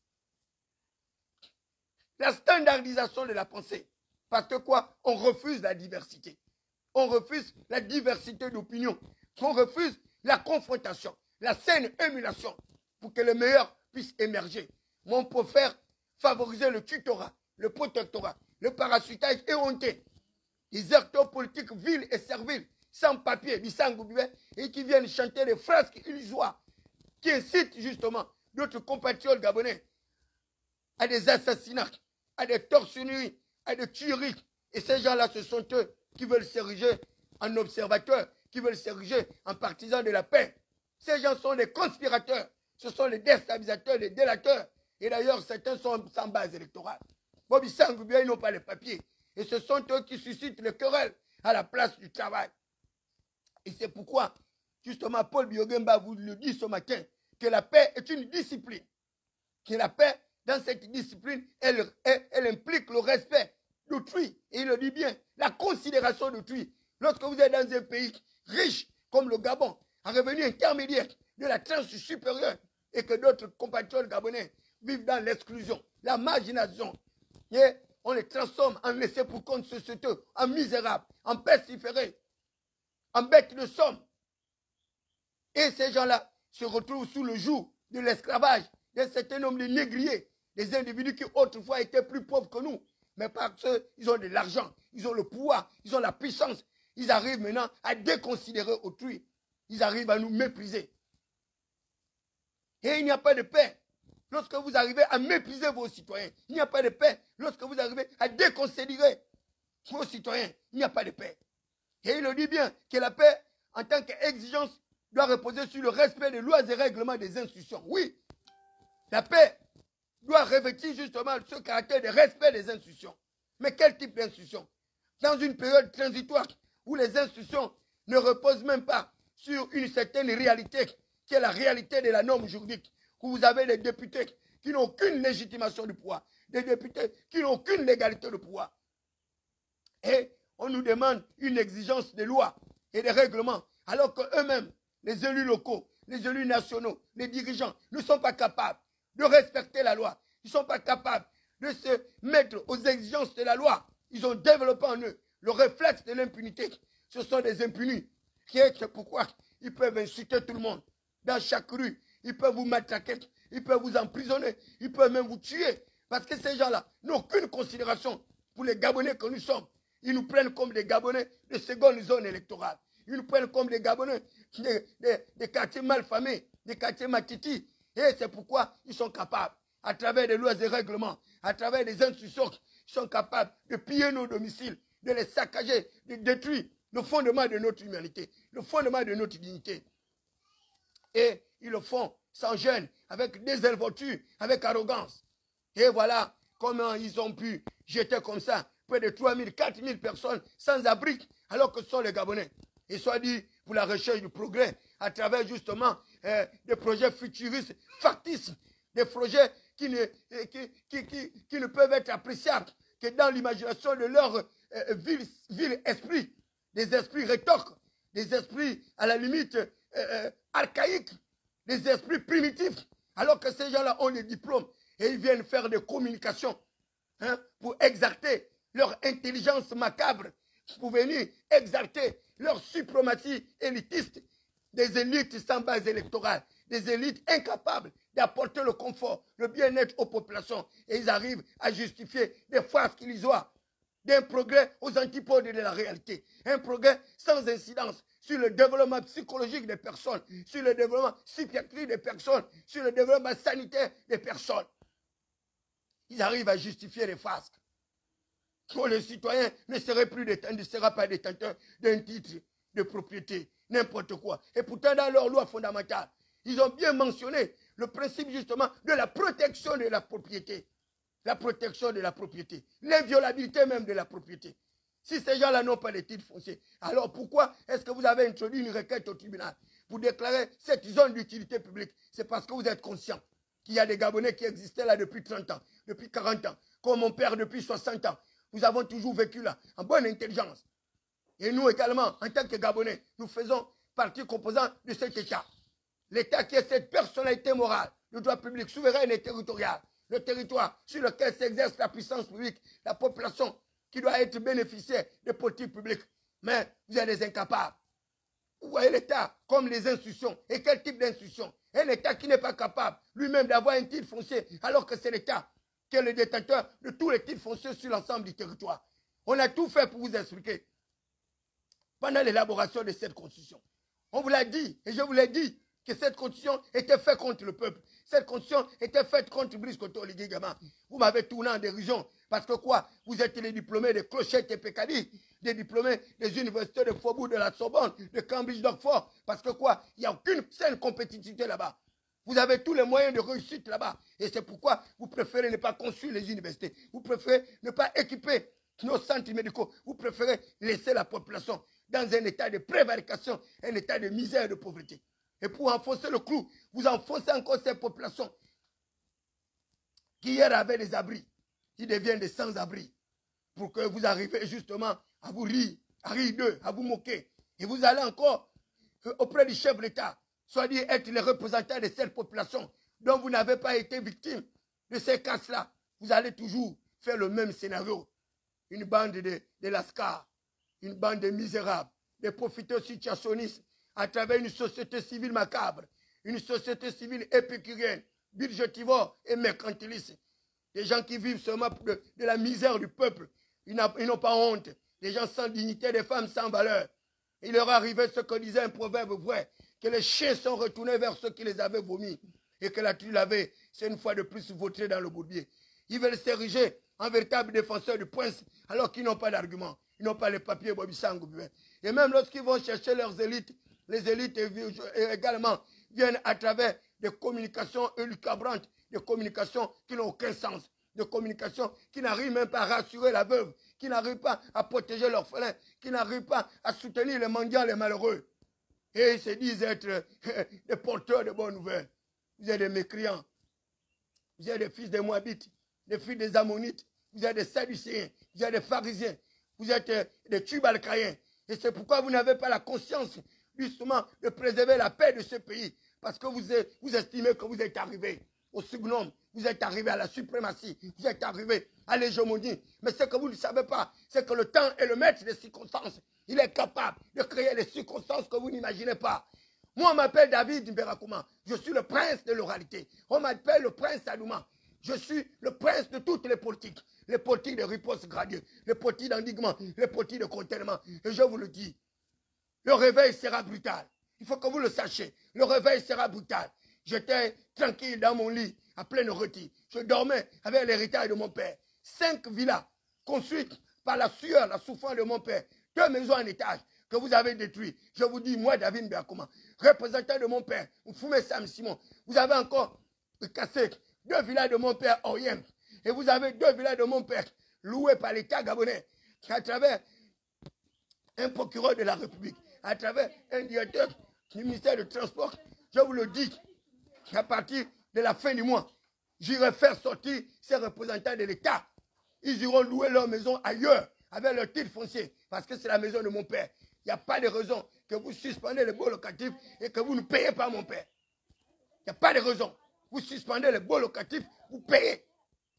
la standardisation de la pensée. Parce que quoi? On refuse la diversité. On refuse la diversité d'opinion. On refuse la confrontation, la saine émulation pour que le meilleur puisse émerger. On préfère favoriser le tutorat, le protectorat, le parachutage éhonté, les acteurs politiques vils et serviles, sans papier, et qui viennent chanter des phrases illusoires, qui incitent justement d'autres compatriotes gabonais à des assassinats, à des tortionneries, à des tueries. Et ces gens-là, ce sont eux qui veulent s'ériger en observateurs, qui veulent s'ériger en partisans de la paix. Ces gens sont des conspirateurs, ce sont les déstabilisateurs, les délateurs. Et d'ailleurs, certains sont sans base électorale. Bobby Sangoubia, ils n'ont pas les papiers. Et ce sont eux qui suscitent les querelles à la place du travail. Et c'est pourquoi, justement, Paul Biogemba vous le dit ce matin, que la paix est une discipline. Que la paix, dans cette discipline, elle implique le respect d'autrui. Et il le dit bien, la considération d'autrui. Lorsque vous êtes dans un pays riche comme le Gabon, en revenu intermédiaire de la tranche supérieure, et que d'autres compatriotes gabonais vivent dans l'exclusion, la marginalisation, et on les transforme en laissés pour compte sociétaux, en misérables, en pestiférés, en bêtes de somme. Et ces gens-là se retrouvent sous le joug de l'esclavage d'un certain nombre de négriers, des individus qui autrefois étaient plus pauvres que nous, mais parce qu'ils ont de l'argent, ils ont le pouvoir, ils ont la puissance, ils arrivent maintenant à déconsidérer autrui, ils arrivent à nous mépriser. Et il n'y a pas de paix lorsque vous arrivez à mépriser vos citoyens. Il n'y a pas de paix lorsque vous arrivez à déconsidérer vos citoyens. Il n'y a pas de paix. Et il le dit bien que la paix, en tant qu'exigence, doit reposer sur le respect des lois et règlements des institutions. Oui, la paix doit revêtir justement ce caractère de respect des institutions. Mais quel type d'institutions? Dans une période transitoire où les institutions ne reposent même pas sur une certaine réalité, qui est la réalité de la norme juridique, où vous avez des députés qui n'ont aucune légitimation du pouvoir, des députés qui n'ont aucune légalité de pouvoir. Et on nous demande une exigence des lois et des règlements, alors qu'eux-mêmes, les élus locaux, les élus nationaux, les dirigeants, ne sont pas capables de respecter la loi. Ils ne sont pas capables de se mettre aux exigences de la loi. Ils ont développé en eux le réflexe de l'impunité. Ce sont des impunis. C'est pourquoi ils peuvent insulter tout le monde. Dans chaque rue, ils peuvent vous matraquer, ils peuvent vous emprisonner, ils peuvent même vous tuer. Parce que ces gens-là n'ont aucune considération pour les Gabonais que nous sommes. Ils nous prennent comme des Gabonais de seconde zone électorale. Ils nous prennent comme des Gabonais des quartiers malfamés, des quartiers matiti. Et c'est pourquoi ils sont capables, à travers des lois et règlements, à travers des institutions, ils sont capables de piller nos domiciles, de les saccager, de détruire le fondement de notre humanité, le fondement de notre dignité. Et ils le font sans gêne, avec désinvolture, avec arrogance. Et voilà comment ils ont pu jeter comme ça près de 3 000, 4 000 personnes sans abri, alors que ce sont les Gabonais. Et soit dit pour la recherche du progrès, à travers justement des projets futuristes, factices, des projets qui ne peuvent être appréciables que dans l'imagination de leur vil esprit, des esprits rétorques, des esprits à la limite archaïques, des esprits primitifs, alors que ces gens-là ont des diplômes et ils viennent faire des communications pour exalter leur intelligence macabre, pour venir exalter leur suprématie élitiste, des élites sans base électorale, des élites incapables d'apporter le confort, le bien-être aux populations. Et ils arrivent à justifier des farces illusoires, d'un progrès aux antipodes de la réalité. Un progrès sans incidence sur le développement psychologique des personnes, sur le développement psychiatrique des personnes, sur le développement sanitaire des personnes. Ils arrivent à justifier les farces. Le citoyen ne sera pas détenteur d'un titre de propriété, n'importe quoi. Et pourtant, dans leur loi fondamentale, ils ont bien mentionné le principe justement de la protection de la propriété. La protection de la propriété, l'inviolabilité même de la propriété. Si ces gens-là n'ont pas de titre foncier, alors pourquoi est-ce que vous avez introduit une requête au tribunal pour déclarer cette zone d'utilité publique? C'est parce que vous êtes conscient qu'il y a des Gabonais qui existaient là depuis 30 ans, depuis 40 ans, comme mon père depuis 60 ans. Nous avons toujours vécu là, en bonne intelligence. Et nous également, en tant que Gabonais, nous faisons partie composante de cet État. L'État qui est cette personnalité morale, le droit public souverain et territorial, le territoire sur lequel s'exerce la puissance publique, la population qui doit être bénéficiaire des politiques publiques. Mais vous êtes des incapables. Vous voyez l'État comme les institutions. Et quel type d'institution? Un État qui n'est pas capable lui-même d'avoir un titre foncier, alors que c'est l'État qui est le détenteur de tous les titres fonciers sur l'ensemble du territoire. On a tout fait pour vous expliquer. Pendant l'élaboration de cette constitution, on vous l'a dit, et je vous l'ai dit, que cette constitution était faite contre le peuple. Cette constitution était faite contre Brice Oligui Nguema. Vous m'avez tourné en dérision. Parce que quoi? Vous êtes les diplômés de Clochette et Pécadi, des diplômés des universités de Faubourg de la Sorbonne, de Cambridge d'Oxford. Parce que quoi? Il n'y a aucune saine compétitivité là-bas. Vous avez tous les moyens de réussite là-bas. Et c'est pourquoi vous préférez ne pas construire les universités. Vous préférez ne pas équiper nos centres médicaux. Vous préférez laisser la population dans un état de prévarication, un état de misère et de pauvreté. Et pour enfoncer le clou, vous enfoncez encore ces populations qui hier avaient des abris, qui deviennent des sans-abri, pour que vous arriviez justement à vous rire d'eux, à vous moquer. Et vous allez encore auprès du chef de l'État, soit dit être les représentants de cette population dont vous n'avez pas été victime de ces casses-là. Vous allez toujours faire le même scénario. Une bande de lascars, une bande de misérables, des profiteurs situationnistes, à travers une société civile macabre, une société civile épicurienne, budgétivore et mercantiliste. Des gens qui vivent seulement de la misère du peuple. Ils n'ont pas honte. Des gens sans dignité, des femmes sans valeur. Il leur arrivait ce que disait un proverbe vrai, que les chiens sont retournés vers ceux qui les avaient vomis et que la tuile avait, c'est une fois de plus, vautré dans le bourbier. Ils veulent s'ériger en véritable défenseur du prince alors qu'ils n'ont pas d'argument. Ils n'ont pas les papiers Bobisango. Et même lorsqu'ils vont chercher leurs élites, les élites également viennent à travers des communications élucabrantes, des communications qui n'ont aucun sens, des communications qui n'arrivent même pas à rassurer la veuve, qui n'arrivent pas à protéger l'orphelin, qui n'arrivent pas à soutenir les mendiants, les malheureux. Et ils se disent être des porteurs de bonnes nouvelles. Vous êtes des mécréants, vous êtes des fils des Moabites, des fils des Ammonites, vous êtes des Sadducéens, vous êtes des pharisiens, vous êtes des Tubalcaïens. Et c'est pourquoi vous n'avez pas la conscience justement de préserver la paix de ce pays. Parce que vous estimez que vous êtes arrivé au sugnome, vous êtes arrivé à la suprématie, vous êtes arrivé à l'hégémonie. Mais ce que vous ne savez pas, c'est que le temps est le maître des circonstances. Il est capable de créer les circonstances que vous n'imaginez pas. Moi, on m'appelle David Mberakouma. Je suis le prince de l'oralité. On m'appelle le prince Adouma. Je suis le prince de toutes les politiques de riposte graduée, les politiques d'endiguement, les politiques de contènement. Et je vous le dis, le réveil sera brutal. Il faut que vous le sachiez. Le réveil sera brutal. J'étais tranquille dans mon lit, à pleine rôtie. Je dormais avec l'héritage de mon père. 5 villas construites par la sueur, la souffrance de mon père. 2 maisons en étage que vous avez détruites. Je vous dis, moi, David Mbakoma, représentant de mon père, Mfoume Sam Simon, vous avez encore cassé 2 villas de mon père Oyem. Et vous avez 2 villas de mon père louées par l'État gabonais à travers un procureur de la République, à travers un directeur du ministère du Transport. Je vous le dis, à partir de la fin du mois, j'irai faire sortir ces représentants de l'État. Ils iront louer leur maison ailleurs avec leur titre foncier parce que c'est la maison de mon père. Il n'y a pas de raison que vous suspendez les baux locatifs et que vous ne payez pas mon père. Il n'y a pas de raison. Vous suspendez les baux locatifs, vous payez.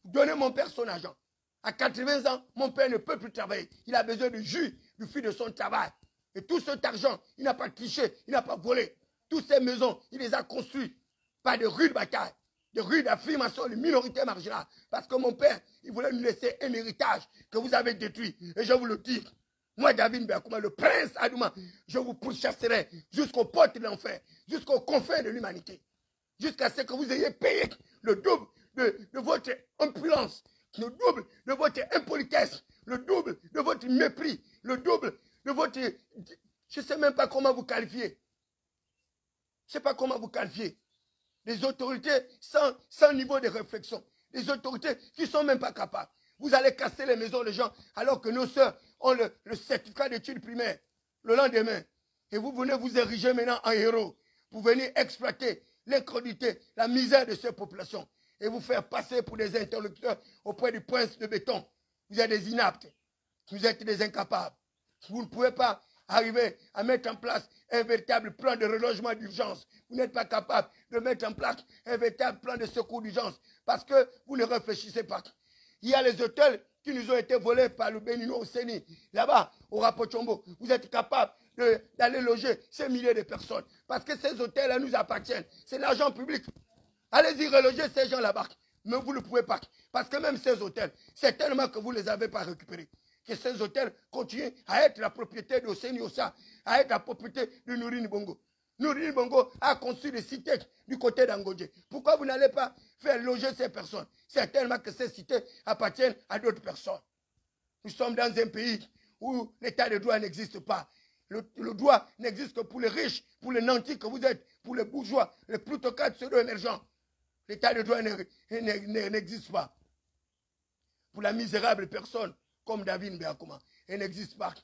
Vous donnez mon père son argent. À 80 ans, mon père ne peut plus travailler. Il a besoin de jus du fruit de son travail. Et tout cet argent, il n'a pas triché, il n'a pas volé. Toutes ces maisons, il les a construites par de rudes batailles, de rudes affirmations de minorités marginales. Parce que mon père, il voulait nous laisser un héritage que vous avez détruit. Et je vous le dis, moi, David Mbakoma, le prince Adouma, je vous pourchasserai jusqu'aux portes de l'enfer, jusqu'aux confins de l'humanité, jusqu'à ce que vous ayez payé le double de votre impudence, le double de votre impolitesse, le double de votre mépris, le double de votre... Je ne sais même pas comment vous qualifier. Je ne sais pas comment vous qualifier. Des autorités sans niveau de réflexion. Des autorités qui ne sont même pas capables. Vous allez casser les maisons des gens alors que nos sœurs ont le certificat d'études primaires le lendemain. Et vous venez vous ériger maintenant en héros pour venir exploiter l'incrédulité, la misère de ces populations et vous faire passer pour des interlocuteurs auprès du prince de béton. Vous êtes des inaptes. Vous êtes des incapables. Vous ne pouvez pas arriver à mettre en place un véritable plan de relogement d'urgence. Vous n'êtes pas capable de mettre en place un véritable plan de secours d'urgence parce que vous ne réfléchissez pas. Il y a les hôtels qui nous ont été volés par le Béninois au Séni, là-bas, au Rapochombo. Vous êtes capable d'aller loger ces milliers de personnes parce que ces hôtels-là nous appartiennent. C'est l'argent public. Allez-y reloger ces gens là-bas. Mais vous ne pouvez pas. Parce que même ces hôtels, c'est tellement que vous ne les avez pas récupérés. Que ces hôtels continuent à être la propriété de Oseniosa, à être la propriété de Nourine Bongo. Nourine Bongo a construit des cités du côté d'Angodje. Pourquoi vous n'allez pas faire loger ces personnes? C'est tellement que ces cités appartiennent à d'autres personnes. Nous sommes dans un pays où l'état de droit n'existe pas. Le droit n'existe que pour les riches, pour les nantis que vous êtes, pour les bourgeois, les plutocrates pseudo-émergents. L'état de droit n'existe pas. Pour la misérable personne comme David Mbakoma, elle n'existe pas.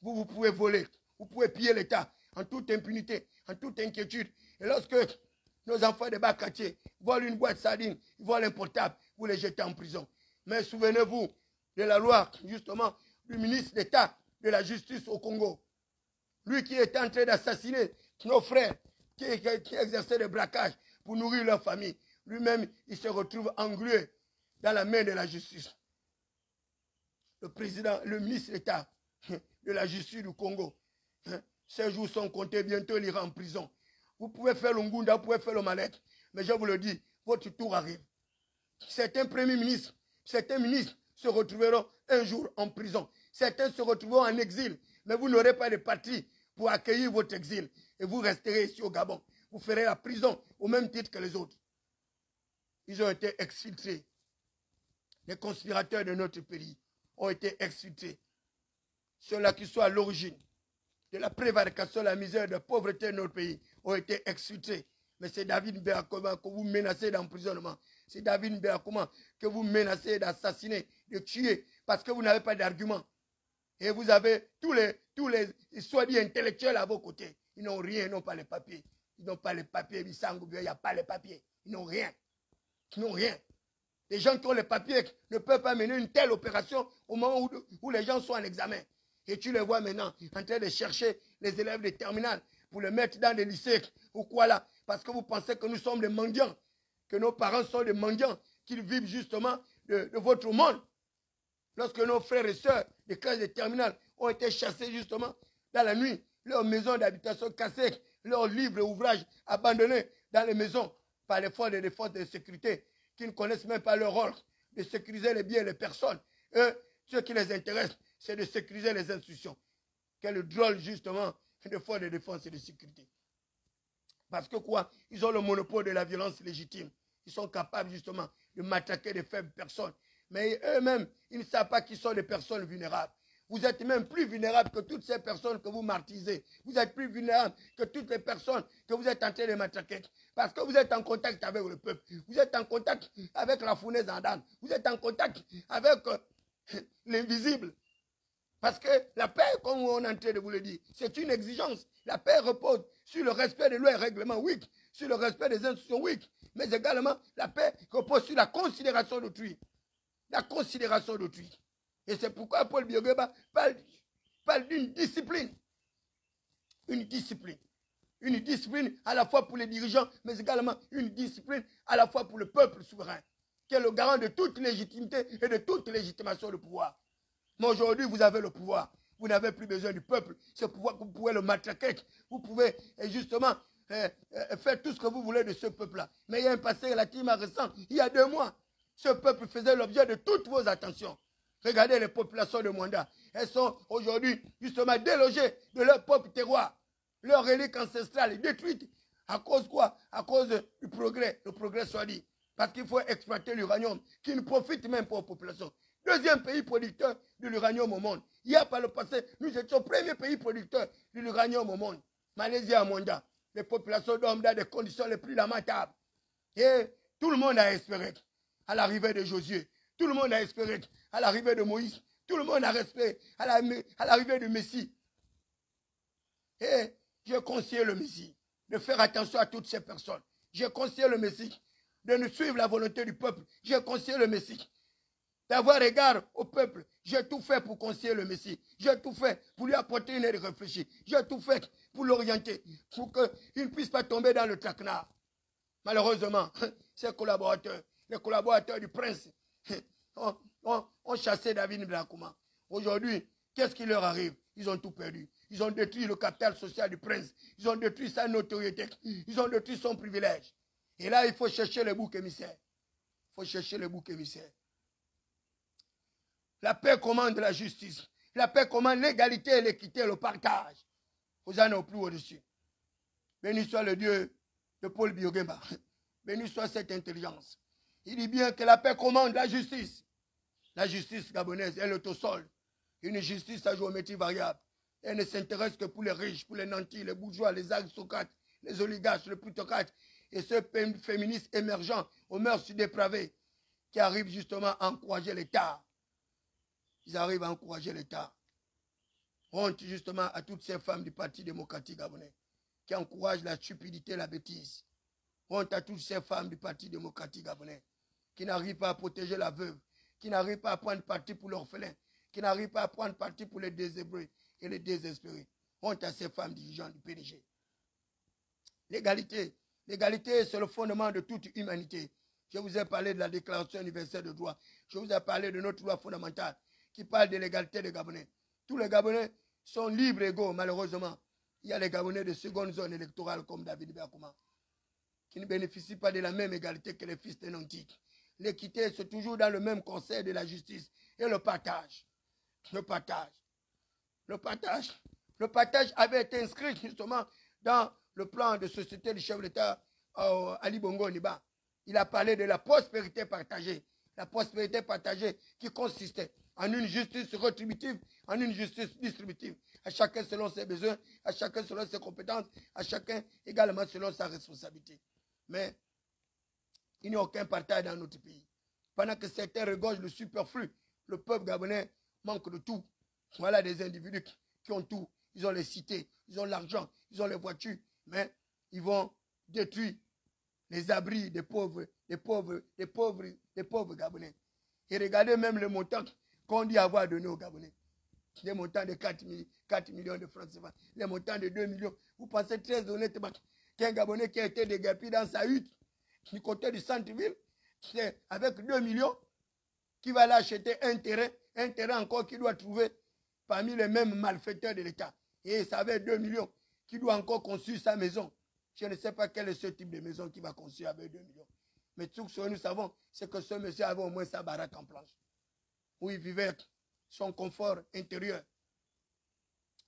Vous pouvez voler, vous pouvez piller l'État en toute impunité, en toute inquiétude. Et lorsque nos enfants de bas quartier volent une boîte de sardines, ils volent un portable, vous les jetez en prison. Mais souvenez-vous de la loi, justement, du ministre d'État de la justice au Congo. Lui qui est en train d'assassiner nos frères qui exerçaient des braquages pour nourrir leur famille. Lui-même, il se retrouve englué dans la main de la justice. Le président, le ministre d'État de la justice du Congo, ces jours sont comptés, bientôt il ira en prison. Vous pouvez faire le Ngunda, vous pouvez faire le Malek, mais je vous le dis, votre tour arrive. Certains premiers ministres, certains ministres se retrouveront un jour en prison. Certains se retrouveront en exil, mais vous n'aurez pas de patrie pour accueillir votre exil. Et vous resterez ici au Gabon. Vous ferez la prison au même titre que les autres. Ils ont été exfiltrés. Les conspirateurs de notre pays ont été exfiltrés. Ceux-là qui sont à l'origine de la prévarication, la misère, de la pauvreté de notre pays ont été exfiltrés. Mais c'est David Mbakoma que vous menacez d'emprisonnement. C'est David Mbakoma que vous menacez d'assassiner, de tuer, parce que vous n'avez pas d'argument. Et vous avez tous les soi-disant intellectuels à vos côtés. Ils n'ont rien, ils n'ont pas les papiers. Ils n'ont pas les papiers, il n'y a pas les papiers. Ils n'ont rien. Ils n'ont rien. Les gens qui ont les papiers ne peuvent pas mener une telle opération au moment où les gens sont en examen. Et tu les vois maintenant en train de chercher les élèves des terminales pour les mettre dans des lycées ou quoi là. Parce que vous pensez que nous sommes des mendiants, que nos parents sont des mendiants, qu'ils vivent justement de votre monde. Lorsque nos frères et sœurs des classes de terminale ont été chassés justement dans la nuit, leurs maisons d'habitation cassées, leurs livres et ouvrages abandonnés dans les maisons par les forces de défense et de sécurité qui ne connaissent même pas leur rôle de sécuriser les biens et les personnes. Eux, ce qui les intéresse, c'est de sécuriser les institutions. Quel drôle justement de forces de défense et de sécurité. Parce que quoi? Ils ont le monopole de la violence légitime. Ils sont capables justement de matraquer des faibles personnes. Mais eux-mêmes, ils ne savent pas qu'ils sont des personnes vulnérables. Vous êtes même plus vulnérables que toutes ces personnes que vous martyrisez. Vous êtes plus vulnérables que toutes les personnes que vous êtes en train de matraquer. Parce que vous êtes en contact avec le peuple. Vous êtes en contact avec la fournaise en dame. Vous êtes en contact avec l'invisible. Parce que la paix, comme on est en train de vous le dire, c'est une exigence. La paix repose sur le respect des lois et règlements, oui, sur le respect des institutions, oui, mais également la paix repose sur la considération d'autrui. La considération d'autrui. Et c'est pourquoi Paul Biogeba parle d'une discipline. Une discipline. Une discipline à la fois pour les dirigeants, mais également une discipline à la fois pour le peuple souverain, qui est le garant de toute légitimité et de toute légitimation du pouvoir. Mais aujourd'hui, vous avez le pouvoir. Vous n'avez plus besoin du peuple. Ce pouvoir, vous pouvez le matraquer. Vous pouvez justement faire tout ce que vous voulez de ce peuple-là. Mais il y a un passé relativement récent, il y a 2 mois, ce peuple faisait l'objet de toutes vos attentions. Regardez les populations de Mwanda. Elles sont aujourd'hui justement délogées de leur propre terroir. Leur relique ancestrale est détruite. À cause quoi? À cause du progrès. Le progrès soit dit. Parce qu'il faut exploiter l'uranium qui ne profite même pas aux populations. Deuxième pays producteur de l'uranium au monde. Il y a par le passé, nous étions premier pays producteur de l'uranium au monde. Malaisie à Mwanda. Les populations dorment dans des conditions les plus lamentables. Et tout le monde a espéré à l'arrivée de Josué. Tout le monde a espéré à l'arrivée de Moïse. Tout le monde a espéré à l'arrivée du Messie. Et je conseille le Messie de faire attention à toutes ces personnes. Je conseille le Messie de nous suivre la volonté du peuple. Je conseille le Messie d'avoir égard au peuple. J'ai tout fait pour conseiller le Messie. J'ai tout fait pour lui apporter une aide réfléchie. J'ai tout fait pour l'orienter, pour qu'il ne puisse pas tomber dans le traquenard. Malheureusement, ces collaborateurs, les collaborateurs du prince, ont chassé David Blancouma. Aujourd'hui, qu'est-ce qui leur arrive? Ils ont tout perdu. Ils ont détruit le capital social du prince. Ils ont détruit sa notoriété. Ils ont détruit son privilège. Et là, il faut chercher le bouc émissaire. Il faut chercher le bouc émissaire. La paix commande la justice. La paix commande l'égalité, l'équité, le partage. Vous en êtes au plus au-dessus. Béni soit le Dieu de Paul Biogeba. Béni soit cette intelligence. Il dit bien que la paix commande la justice. La justice gabonaise, elle est au sol. Une justice à géométrie variable. Elle ne s'intéresse que pour les riches, pour les nantis, les bourgeois, les aristocrates, les oligarches, les plutocrates et ceux féministes émergents aux mœurs dépravées qui arrivent justement à encourager l'État. Ils arrivent à encourager l'État. Honte justement à toutes ces femmes du Parti démocratique gabonais qui encouragent la stupidité et la bêtise. Honte à toutes ces femmes du Parti démocratique gabonais qui n'arrivent pas à protéger la veuve, qui n'arrivent pas à prendre parti pour l'orphelin, qui n'arrivent pas à prendre parti pour les déshébrés et les désespérés. Honte à ces femmes dirigeantes du PDG. L'égalité. L'égalité, c'est le fondement de toute humanité. Je vous ai parlé de la Déclaration universelle des droits. Je vous ai parlé de notre loi fondamentale qui parle de l'égalité des Gabonais. Tous les Gabonais sont libres et égaux, malheureusement. Il y a les Gabonais de seconde zone électorale comme David Blancouma qui ne bénéficient pas de la même égalité que les fils des Nantiques. L'équité, c'est toujours dans le même conseil de la justice et le partage. Le partage. Le partage. Le partage avait été inscrit justement dans le plan de société du chef de l'État Ali Bongo Niba. Il a parlé de la prospérité partagée. La prospérité partagée qui consistait en une justice rétributive, en une justice distributive. À chacun selon ses besoins, à chacun selon ses compétences, à chacun également selon sa responsabilité. Mais il n'y a aucun partage dans notre pays. Pendant que certains regorgent le superflu, le peuple gabonais manque de tout. Voilà des individus qui ont tout. Ils ont les cités, ils ont l'argent, ils ont les voitures, mais ils vont détruire les abris des pauvres Gabonais. Et regardez même le montant qu'on dit avoir donné aux Gabonais. Les montants de 4 millions de francs CFA, les montants de 2 millions. Vous pensez très honnêtement qu'un Gabonais qui a été déguerpi dans sa hutte, du côté du centre-ville, c'est avec 2 millions, qui va aller acheter un terrain encore qu'il doit trouver parmi les mêmes malfaiteurs de l'État. Et ça avait 2 millions, qui doit encore construire sa maison. Je ne sais pas quel est ce type de maison qui va construire avec 2 millions. Mais tout ce que nous savons, c'est que ce monsieur avait au moins sa baraque en planche, où il vivait son confort intérieur,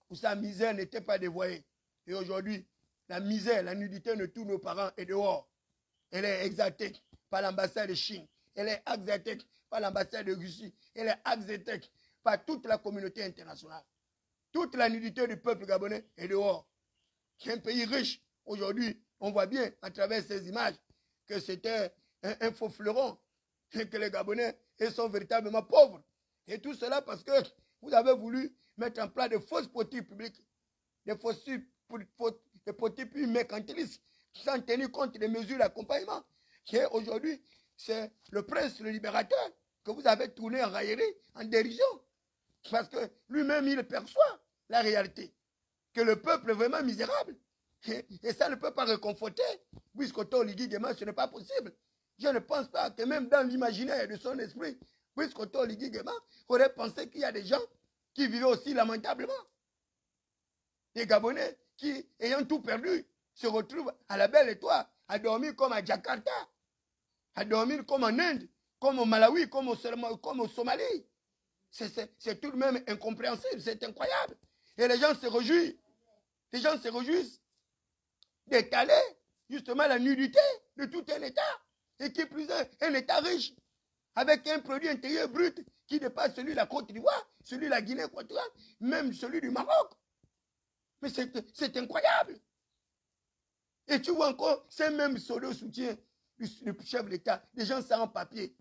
où sa misère n'était pas dévoyée. Et aujourd'hui, la misère, la nudité de tous nos parents est dehors. Elle est exaltée par l'ambassade de Chine. Elle est exaltée par l'ambassade de Russie. Elle est exaltée par toute la communauté internationale. Toute la nudité du peuple gabonais est dehors. C'est un pays riche. Aujourd'hui, on voit bien à travers ces images que c'était un faux fleuron, et que les Gabonais sont véritablement pauvres. Et tout cela parce que vous avez voulu mettre en place de fausses politiques publiques, des politiques mercantilistes, sans tenir compte des mesures d'accompagnement. Et aujourd'hui, c'est le prince, le libérateur, que vous avez tourné en raillerie, en dérision. Parce que lui-même, il perçoit la réalité, que le peuple est vraiment misérable. Et ça ne peut pas réconforter, puisqu'autant Ligui Guéma, ce n'est pas possible. Je ne pense pas que même dans l'imaginaire de son esprit, puisqu'autant Ligui Guéma aurait pensé qu'il y a des gens qui vivaient aussi lamentablement. Des Gabonais qui, ayant tout perdu, se retrouvent à la belle étoile, à dormir comme à Jakarta, à dormir comme en Inde, comme au Malawi, comme au Somalie. C'est tout de même incompréhensible, c'est incroyable. Et les gens se réjouissent. Les gens se réjouissent d'étaler justement la nudité de tout un État. Et qui plus est, un État riche, avec un produit intérieur brut qui dépasse celui de la Côte d'Ivoire, celui de la Guinée équatoriale, même celui du Maroc. Mais c'est incroyable. Et tu vois encore, ces mêmes pseudo-soutiens du chef de l'État, des gens sans papier,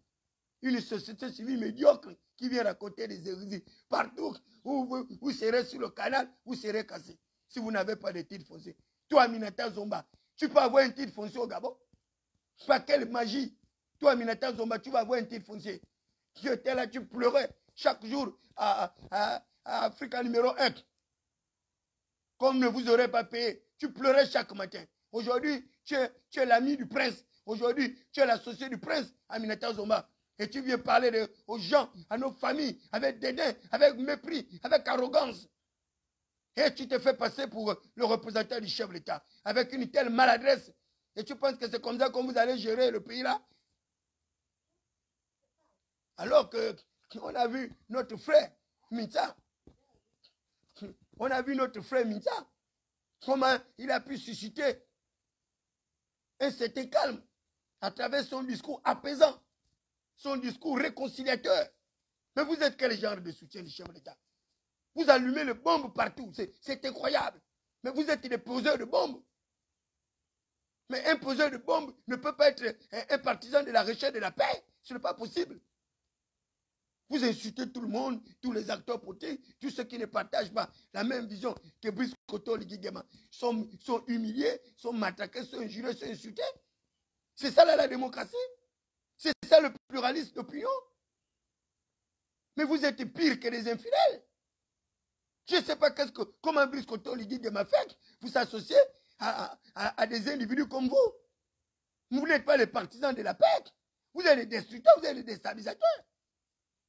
une société civile médiocre qui vient raconter des hérésies. Partout où vous serez sur le canal, vous serez cassé. Si vous n'avez pas de titre foncier. Toi, Aminata Zomba, tu peux avoir un titre foncier au Gabon? Pas quelle magie. Toi, Aminata Zomba, tu vas avoir un titre foncier. Tu étais là, tu pleurais chaque jour à Africa numéro 1. Comme ne vous aurez pas payé, tu pleurais chaque matin. Aujourd'hui, tu es l'ami du prince. Aujourd'hui, tu es l'associé du prince, Aminata Zomba. Et tu viens parler aux gens, à nos familles, avec dédain, avec mépris, avec arrogance. Et tu te fais passer pour le représentant du chef de l'État, avec une telle maladresse. Et tu penses que c'est comme ça que vous allez gérer le pays là? Alors qu'on a vu notre frère Minta. On a vu notre frère Minta. Comment il a pu susciter un certain calme à travers son discours apaisant, son discours réconciliateur. Mais vous êtes quel genre de soutien du chef de l'État? Vous allumez les bombes partout, c'est incroyable. Mais vous êtes des poseurs de bombes. Mais un poseur de bombes ne peut pas être un partisan de la recherche de la paix. Ce n'est pas possible. Vous insultez tout le monde, tous les acteurs politiques, tous ceux qui ne partagent pas la même vision que Brice Koto Ligui Guéma sont humiliés, sont matraqués, sont injuriés, sont insultés. C'est ça là, la démocratie. C'est ça le pluralisme d'opinion. Mais vous êtes pire que les infidèles. Je ne sais pas comment Brice Koto Ligui Guéma fait. Vous associez à des individus comme vous. Vous n'êtes pas les partisans de la paix. Vous êtes des destructeurs, vous êtes des déstabilisateurs.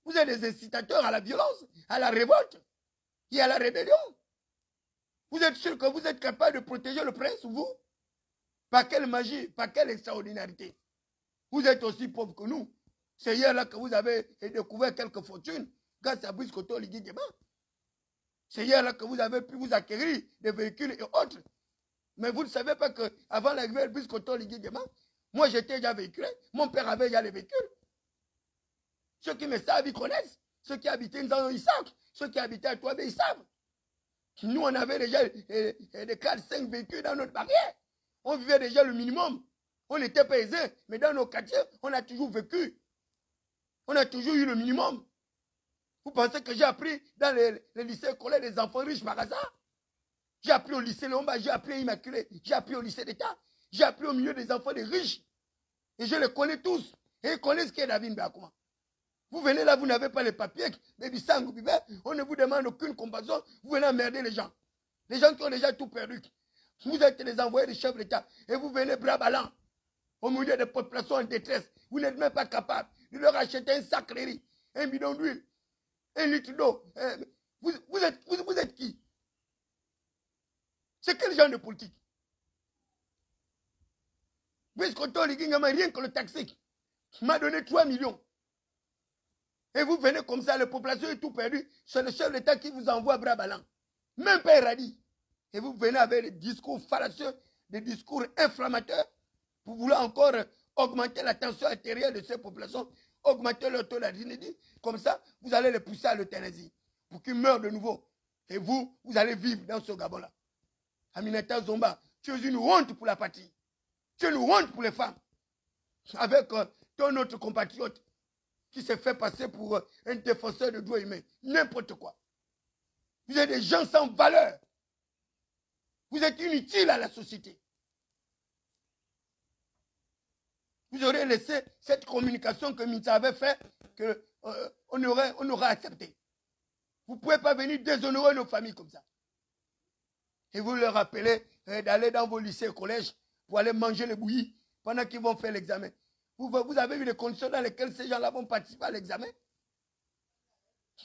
Vous êtes des incitateurs à la violence, à la révolte et à la rébellion. Vous êtes sûr que vous êtes capable de protéger le prince, vous? Par quelle magie, par quelle extraordinarité? Vous êtes aussi pauvre que nous. C'est hier là que vous avez découvert quelques fortunes grâce à Brice Koto Ligui Guéma. C'est hier là que vous avez pu vous acquérir des véhicules et autres. Mais vous ne savez pas qu'avant l'arrivée de Brice Koto Ligui Guéma, moi j'étais déjà véhiculé, mon père avait déjà les véhicules. Ceux qui me savent, ils connaissent. Ceux qui habitaient dans ils savent. Ceux qui habitaient à Touabé, ils savent. Nous, on avait déjà des 4-5 véhicules dans notre barrière. On vivait déjà le minimum. On n'était pas aisés, mais dans nos quartiers, on a toujours vécu. On a toujours eu le minimum. Vous pensez que j'ai appris dans les lycées collèges des enfants riches par hasard? J'ai appris au lycée Léomba, j'ai appris à Immaculée, j'ai appris au lycée d'État, j'ai appris au milieu des enfants des riches. Et je les connais tous. Et ils connaissent ce qu'est David Bakouma. Vous venez là, vous n'avez pas les papiers, on ne vous demande aucune compassion, vous venez emmerder les gens. Les gens qui ont déjà tout perdu. Vous êtes les envoyés du chef de l'État et vous venez bras ballants au milieu des populations en détresse. Vous n'êtes même pas capable de leur acheter un sac de riz, un bidon d'huile, un litre d'eau. Vous êtes qui? C'est quel genre de politique? Puisqu'on rien que le taxi m'a donné 3 millions. Et vous venez comme ça, la population est tout perdue. C'est le chef de l'État qui vous envoie bras ballants. Même pas radis. Et vous venez avec des discours fallacieux des discours inflammateurs pour vouloir encore augmenter la tension intérieure de ces populations, augmenter leur taux d'adrénaline. Comme ça, vous allez les pousser à l'euthanasie pour qu'ils meurent de nouveau. Et vous allez vivre dans ce Gabon-là. Aminata Zomba, tu es une honte pour la patrie. Tu es une honte pour les femmes. Avec ton autre compatriote qui s'est fait passer pour un défenseur de droits humains. N'importe quoi. Vous êtes des gens sans valeur. Vous êtes inutiles à la société. Vous aurez laissé cette communication que Minta avait fait, qu'on aurait accepté. Vous ne pouvez pas venir déshonorer nos familles comme ça. Et vous leur rappelez d'aller dans vos lycées et collèges pour aller manger les bouillies pendant qu'ils vont faire l'examen. Vous avez vu les conditions dans lesquelles ces gens-là vont participer à l'examen?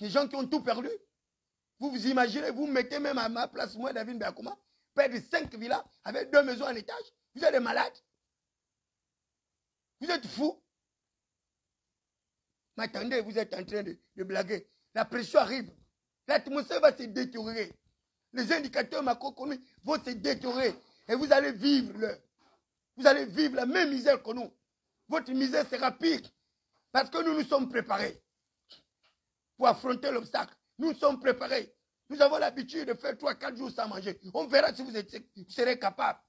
Les gens qui ont tout perdu. Vous vous imaginez, vous mettez même à ma place, moi, David Beakouma, perdre 5 villas avec 2 maisons en étage. Vous êtes des malades. Vous êtes fous. Mais attendez, vous êtes en train de blaguer. La pression arrive. L'atmosphère va se détériorer. Les indicateurs macroéconomiques vont se détériorer. Et vous allez vivre vous allez vivre la même misère que nous. Votre misère sera pire. Parce que nous nous sommes préparés pour affronter l'obstacle. Nous sommes préparés. Nous avons l'habitude de faire 3-4 jours sans manger. On verra si vous serez capable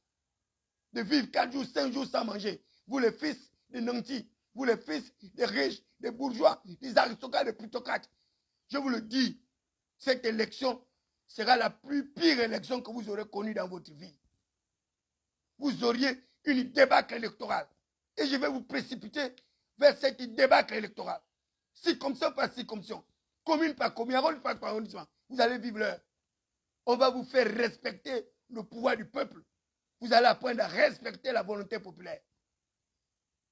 de vivre 4 jours, 5 jours sans manger. Vous les fils de nantis, vous les fils des riches, des bourgeois, des aristocrates, des plutocrates. Je vous le dis, cette élection sera la plus pire élection que vous aurez connue dans votre vie. Vous auriez une débâcle électorale. Et je vais vous précipiter vers cette débâcle électorale. Circonscription par circonscription, commune par commune, arrondissement par arrondissement. Vous allez vivre l'heure. On va vous faire respecter le pouvoir du peuple. Vous allez apprendre à respecter la volonté populaire.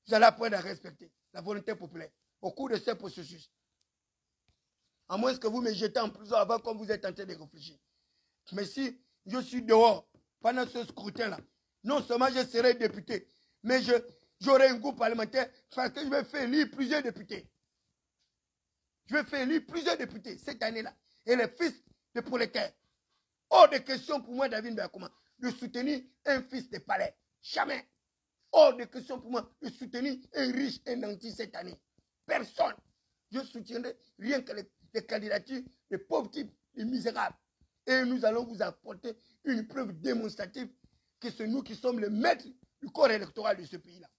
Vous allez apprendre à respecter la volonté populaire au cours de ce processus. À moins que vous me jetez en prison avant comme vous êtes en train de réfléchir. Mais si je suis dehors pendant ce scrutin-là, non seulement je serai député, mais j'aurai un groupe parlementaire parce que je vais faire élire plusieurs députés. Je vais faire élire plusieurs députés cette année-là. Et les fils de prolétaires. Hors de question pour moi, David Beakouma, de soutenir un fils de palais. Jamais. Hors de question pour moi de soutenir un riche, un nanti cette année. Personne. Je soutiendrai rien que les candidatures des pauvres types, des misérables. Et nous allons vous apporter une preuve démonstrative que c'est nous qui sommes les maîtres du corps électoral de ce pays-là.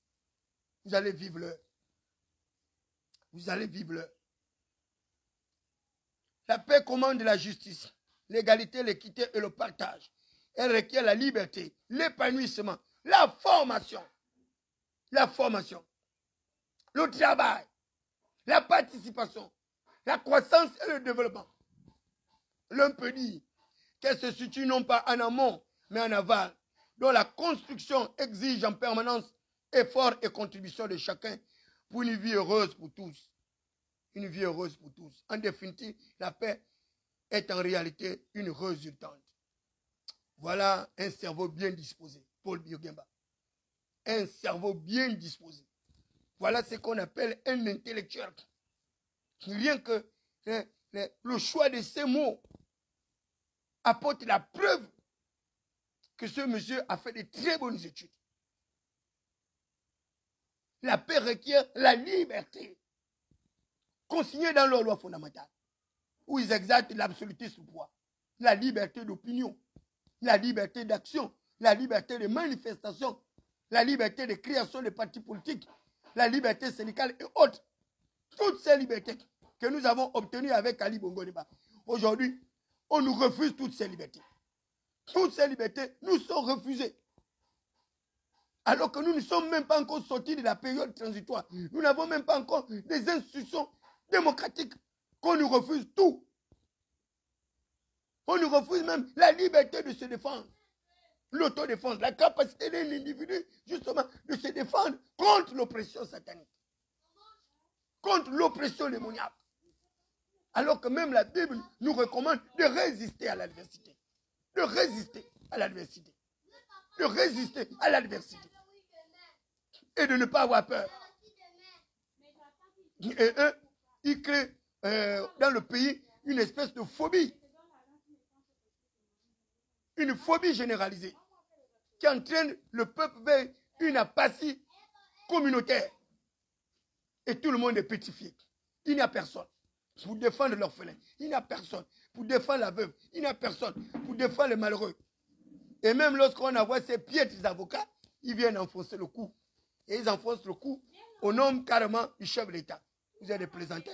Vous allez vivre l'heure. Vous allez vivre l'heure. La paix commande la justice, l'égalité, l'équité et le partage. Elle requiert la liberté, l'épanouissement, la formation, le travail, la participation, la croissance et le développement. L'un peut dire qu'elle se situe non pas en amont, mais en aval, dont la construction exige en permanence effort et contribution de chacun pour une vie heureuse pour tous. Une vie heureuse pour tous. En définitive, la paix est en réalité une résultante. Voilà un cerveau bien disposé, Paul Biogemba. Un cerveau bien disposé. Voilà ce qu'on appelle un intellectuel. Rien que le choix de ces mots apporte la preuve que ce monsieur a fait de très bonnes études. La paix requiert la liberté, consignée dans leur loi fondamentale, où ils exaltent l'absolutisme du pouvoir, la liberté d'opinion, la liberté d'action, la liberté de manifestation, la liberté de création de partis politiques, la liberté syndicale et autres. Toutes ces libertés que nous avons obtenues avec Ali Bongo Ondimba. Aujourd'hui, on nous refuse toutes ces libertés. Toutes ces libertés nous sont refusées. Alors que nous ne sommes même pas encore sortis de la période transitoire. Nous n'avons même pas encore des institutions démocratiques qu'on nous refuse tout. On nous refuse même la liberté de se défendre. L'autodéfense, la capacité d'un individu justement de se défendre contre l'oppression satanique. Contre l'oppression démoniaque. Alors que même la Bible nous recommande de résister à l'adversité. De résister à l'adversité. De résister à l'adversité. Et de ne pas avoir peur. Et eux, ils créent dans le pays une espèce de phobie. Une phobie généralisée. qui entraîne le peuple vers une apathie communautaire. Et tout le monde est pétrifié. Il n'y a personne pour défendre l'orphelin. Il n'y a personne pour défendre la veuve. Il n'y a personne pour défendre les malheureux. Et même lorsqu'on envoie ces piètres avocats, ils viennent enfoncer le cou. Et ils enfoncent le cou au nom carrément du chef de l'État. Vous êtes représenté.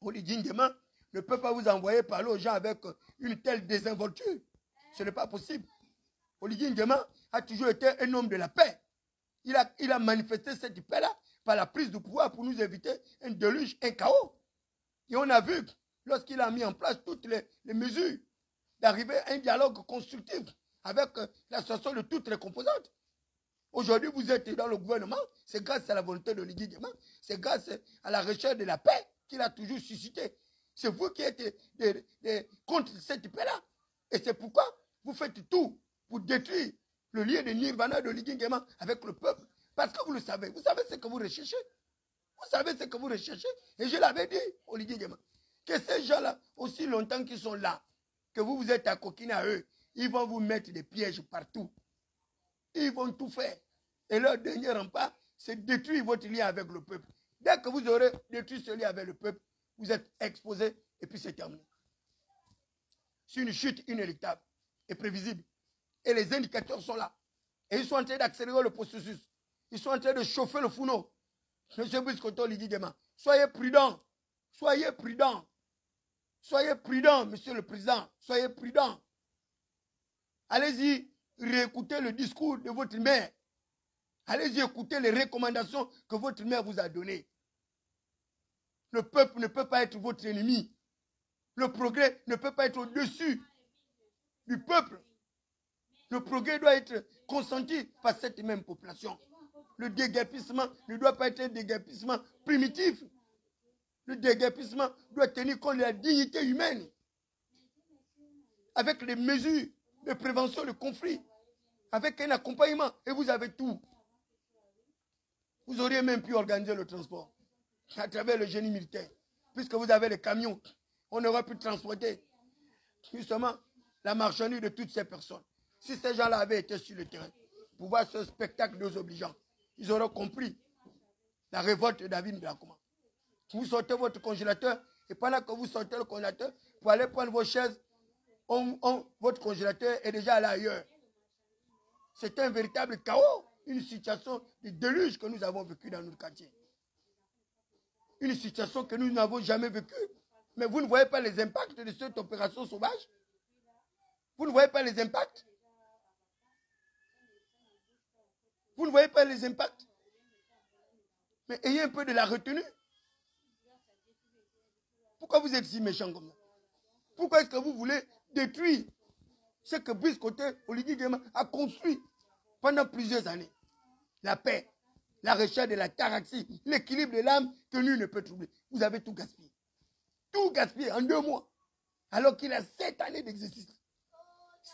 On dit dignement, ne peut pas vous envoyer parler aux gens avec une telle désinvolture. Ce n'est pas possible. Olivier Nguema a toujours été un homme de la paix. Il a manifesté cette paix-là par la prise du pouvoir pour nous éviter un déluge, un chaos. Et on a vu, lorsqu'il a mis en place toutes les mesures, d'arriver à un dialogue constructif avec l'association de toutes les composantes. Aujourd'hui, vous êtes dans le gouvernement, c'est grâce à la volonté de Olivier Nguema, c'est grâce à la recherche de la paix qu'il a toujours suscité. C'est vous qui êtes contre cette paix-là. Et c'est pourquoi vous faites tout pour détruire le lien de Nirvana de Olivier Nguema avec le peuple. Parce que vous le savez. Vous savez ce que vous recherchez. Vous savez ce que vous recherchez. Et je l'avais dit, Olivier Nguema, que ces gens-là, aussi longtemps qu'ils sont là, que vous vous êtes accoquinés à eux, ils vont vous mettre des pièges partout. Ils vont tout faire. Et leur dernier rempart, c'est détruire votre lien avec le peuple. Dès que vous aurez détruit ce lien avec le peuple, vous êtes exposé et puis c'est terminé. C'est une chute inéluctable et prévisible. Et les indicateurs sont là. Et ils sont en train d'accélérer le processus. Ils sont en train de chauffer le fourneau. Monsieur Biscoto Olivier Nguema, soyez prudents. Soyez prudents. Soyez prudents, monsieur le président. Soyez prudents. Allez-y, réécoutez le discours de votre mère. Allez-y, écoutez les recommandations que votre mère vous a données. Le peuple ne peut pas être votre ennemi. Le progrès ne peut pas être au-dessus du peuple. Le progrès doit être consenti par cette même population. Le déguerpissement ne doit pas être un déguerpissement primitif. Le déguerpissement doit tenir compte de la dignité humaine. Avec les mesures de prévention de conflits. Avec un accompagnement. Et vous avez tout. Vous auriez même pu organiser le transport à travers le génie militaire. Puisque vous avez les camions, on aurait pu transporter justement la marchandise de toutes ces personnes. Si ces gens-là avaient été sur le terrain pour voir ce spectacle désobligeant, ils auraient compris la révolte de David Ndakoma. Vous sortez votre congélateur et pendant que vous sortez le congélateur, pour aller prendre vos chaises, votre congélateur est déjà là ailleurs. C'est un véritable chaos, une situation de déluge que nous avons vécu dans notre quartier. Une situation que nous n'avons jamais vécue. Mais vous ne voyez pas les impacts de cette opération sauvage? Vous ne voyez pas les impacts? Vous ne voyez pas les impacts? Mais ayez un peu de la retenue. Pourquoi vous êtes si méchant comme ça? Pourquoi est-ce que vous voulez détruire ce que Brice Côté Olivier Nguema a construit pendant plusieurs années? La paix, la recherche de la taraxie, l'équilibre de l'âme que nul ne peut troubler. Vous avez tout gaspillé. Tout gaspillé en 2 mois. Alors qu'il a 7 années d'exercice.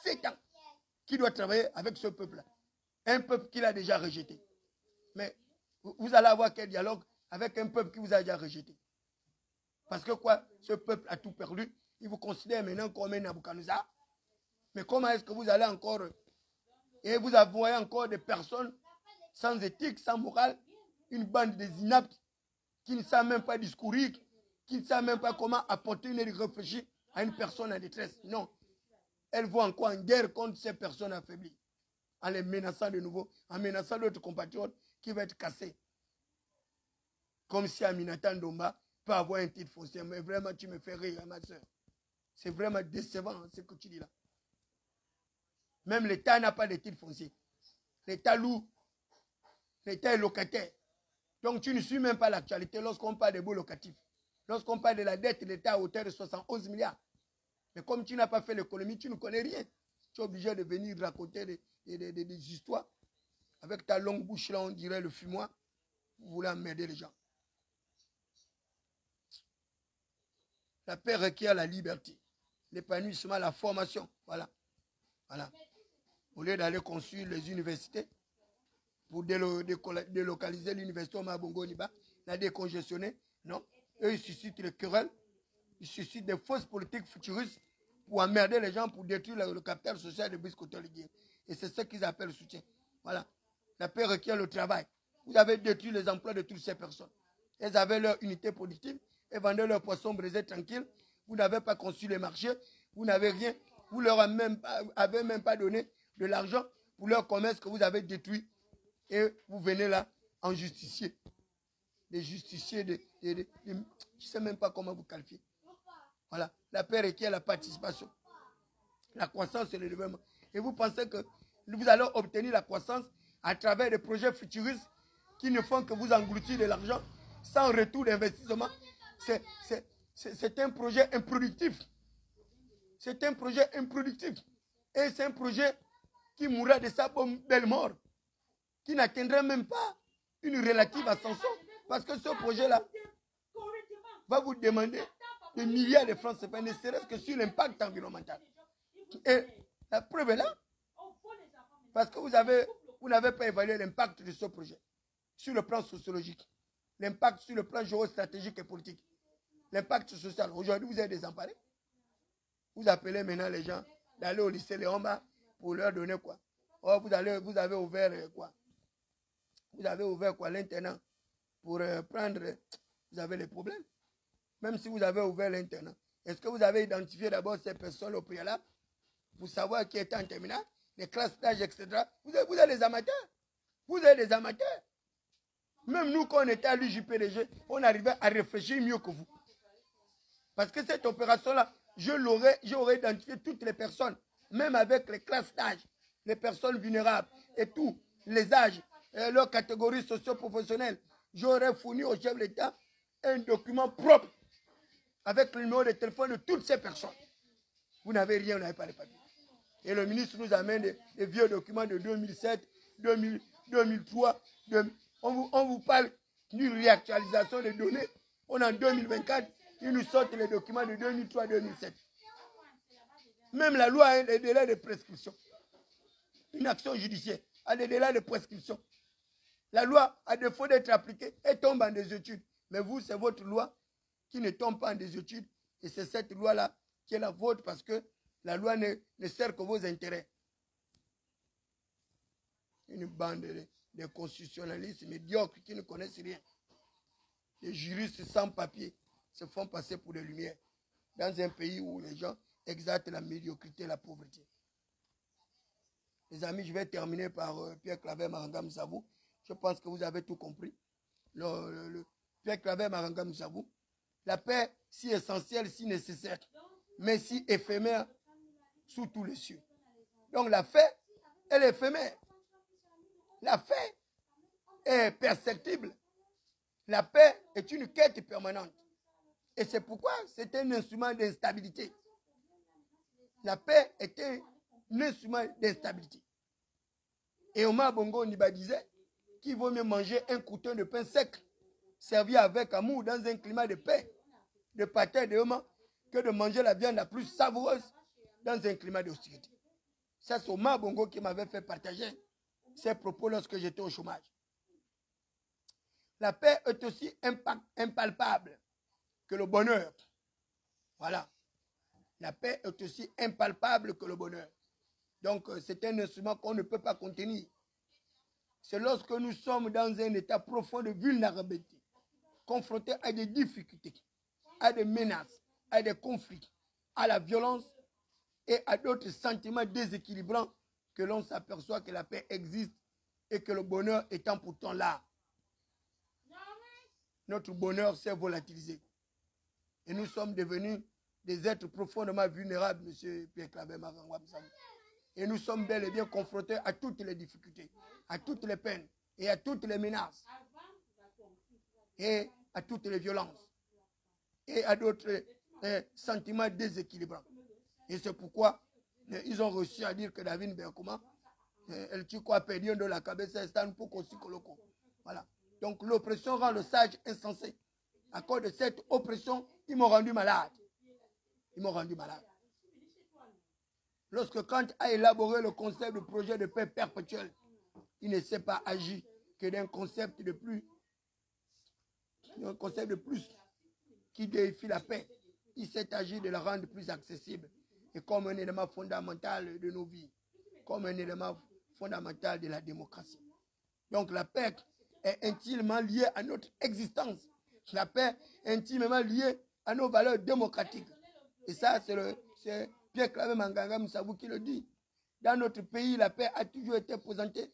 7 ans qu'il doit travailler avec ce peuple-là. Un peuple qu'il a déjà rejeté. Mais vous allez avoir quel dialogue avec un peuple qui vous a déjà rejeté? Parce que quoi? Ce peuple a tout perdu. Il vous considère maintenant comme un Nabucodonosor. Mais comment est-ce que vous allez encore... Et vous voyez encore des personnes sans éthique, sans morale, une bande des inaptes qui ne savent même pas discourir, qui ne savent même pas comment apporter une réfléchie à une personne en détresse. Non. Elles vont encore en guerre contre ces personnes affaiblies, en les menaçant de nouveau, en menaçant d'autres compatriotes qui vont être cassés. Comme si Aminata Ndomba peut avoir un titre foncier. Mais vraiment, tu me fais rire, ma soeur. C'est vraiment décevant hein, ce que tu dis là. Même l'État n'a pas de titre foncier. L'État loue. L'État est locataire. Donc tu ne suis même pas l'actualité lorsqu'on parle des baux locatifs. Lorsqu'on parle de la dette de l'État à hauteur de 71 milliards. Mais comme tu n'as pas fait l'économie, tu ne connais rien. Tu es obligé de venir raconter des histoires. Avec ta longue bouche là, on dirait le fumoir. Vous voulez emmerder les gens. La paix requiert la liberté, l'épanouissement, la formation. Voilà. Voilà. Au lieu d'aller construire les universités, pour délocaliser l'université au Mabongo-Niba, la décongestionner, non. Eux, ils suscitent les querelles, ils suscitent des fausses politiques futuristes pour emmerder les gens, pour détruire le capital social de Brice Côté Olivier. Et c'est ce qu'ils appellent le soutien. Voilà. La paix requiert le travail. Vous avez détruit les emplois de toutes ces personnes. Elles avaient leur unité productive et vendaient leurs poissons brisés tranquilles. Vous n'avez pas conçu les marchés. Vous n'avez rien. Vous leur avez même pas donné de l'argent pour leur commerce que vous avez détruit. Et vous venez là en justicier. Des justiciers, je ne sais même pas comment vous qualifier. Voilà. La paix requiert la participation. La croissance et le développement. Et vous pensez que vous allez obtenir la croissance à travers des projets futuristes qui ne font que vous engloutir de l'argent sans retour d'investissement. C'est un projet improductif. C'est un projet improductif. Et c'est un projet qui mourra de sa belle mort, qui n'atteindra même pas une relative ascension. Parce que ce projet-là va vous demander des milliards de francs CFA, ne serait-ce que sur l'impact environnemental. Et la preuve est là. Parce que vous n'avez pas évalué l'impact de ce projet sur le plan sociologique, l'impact sur le plan géostratégique et politique, l'impact social. Aujourd'hui, vous êtes désemparés. Vous appelez maintenant les gens d'aller au lycée Léomba pour leur donner quoi? Oh, vous avez ouvert quoi? Vous avez ouvert quoi? L'internat pour prendre. Vous avez les problèmes. Même si vous avez ouvert l'internat. Est-ce que vous avez identifié d'abord ces personnes au préalable pour savoir qui est en terminale, les classes d'âge, etc. Vous êtes des amateurs. Vous êtes des amateurs. Même nous, quand on était à l'UJPDG, on arrivait à réfléchir mieux que vous. Parce que cette opération-là, j'aurais identifié toutes les personnes, même avec les classes d'âge, les personnes vulnérables et tous les âges, leurs catégories socio-professionnelles. J'aurais fourni au chef de l'État un document propre avec le numéro de téléphone de toutes ces personnes. Vous n'avez rien, vous n'avez pas les papiers. Et le ministre nous amène des vieux documents de 2007, 2003. On vous parle d'une réactualisation des données. On est en 2024, ils nous sortent les documents de 2003-2007. Même la loi a des délais de prescription. Une action judiciaire a des délais de prescription. La loi, à défaut d'être appliquée, elle tombe en désuétude. Mais vous, c'est votre loi qui ne tombe pas en désuétude. Et c'est cette loi-là qui est la vôtre parce que la loi ne sert que vos intérêts. Une bande de constitutionnalistes médiocres qui ne connaissent rien. Des juristes sans papier se font passer pour des lumières dans un pays où les gens exaltent la médiocrité et la pauvreté. Les amis, je vais terminer par Pierre Claver Maranga Msabou. Je pense que vous avez tout compris. Pierre Claver Maranga Msabou. La paix, si essentielle, si nécessaire, mais si éphémère sous tous les cieux. Donc la paix, elle est éphémère. La paix est perceptible. La paix est une quête permanente. Et c'est pourquoi c'est un instrument d'instabilité. La paix est un instrument d'instabilité. Et Omar Bongo Ndiba disait qu'il vaut mieux manger un couteau de pain sec, servi avec amour dans un climat de paix, de partage de hommes, que de manger la viande la plus savoureuse dans un climat d'hostilité. Ça, c'est Omar Bongo qui m'avait fait partager ces propos lorsque j'étais au chômage. La paix est aussi impalpable que le bonheur. Voilà. La paix est aussi impalpable que le bonheur. Donc, c'est un instrument qu'on ne peut pas contenir. C'est lorsque nous sommes dans un état profond de vulnérabilité, confrontés à des difficultés, à des menaces, à des conflits, à la violence et à d'autres sentiments déséquilibrants que l'on s'aperçoit que la paix existe et que le bonheur étant pourtant là. Notre bonheur s'est volatilisé. Et nous sommes devenus des êtres profondément vulnérables, M. Pierre Claver Maranga Msabou. Et nous sommes bel et bien confrontés à toutes les difficultés, à toutes les peines et à toutes les menaces et à toutes les violences et à d'autres sentiments déséquilibrants. Et c'est pourquoi ils ont réussi à dire que David Berkoma, el chico a perdido de la cabeza está un poco psicoloco. Voilà. Donc l'oppression rend le sage insensé. À cause de cette oppression, ils m'ont rendu malade. Ils m'ont rendu malade. Lorsque Kant a élaboré le concept de projet de paix perpétuelle, il ne s'est pas agi que d'un concept de plus qui déifie la paix. Il s'est agi de la rendre plus accessible et comme un élément fondamental de nos vies. comme un élément fondamental de la démocratie. Donc la paix est intimement liée à notre existence. La paix est intimement liée à nos valeurs démocratiques. Et ça, c'est Pierre-Claver Manganga Moussabou qui le dit. Dans notre pays, la paix a toujours été présentée.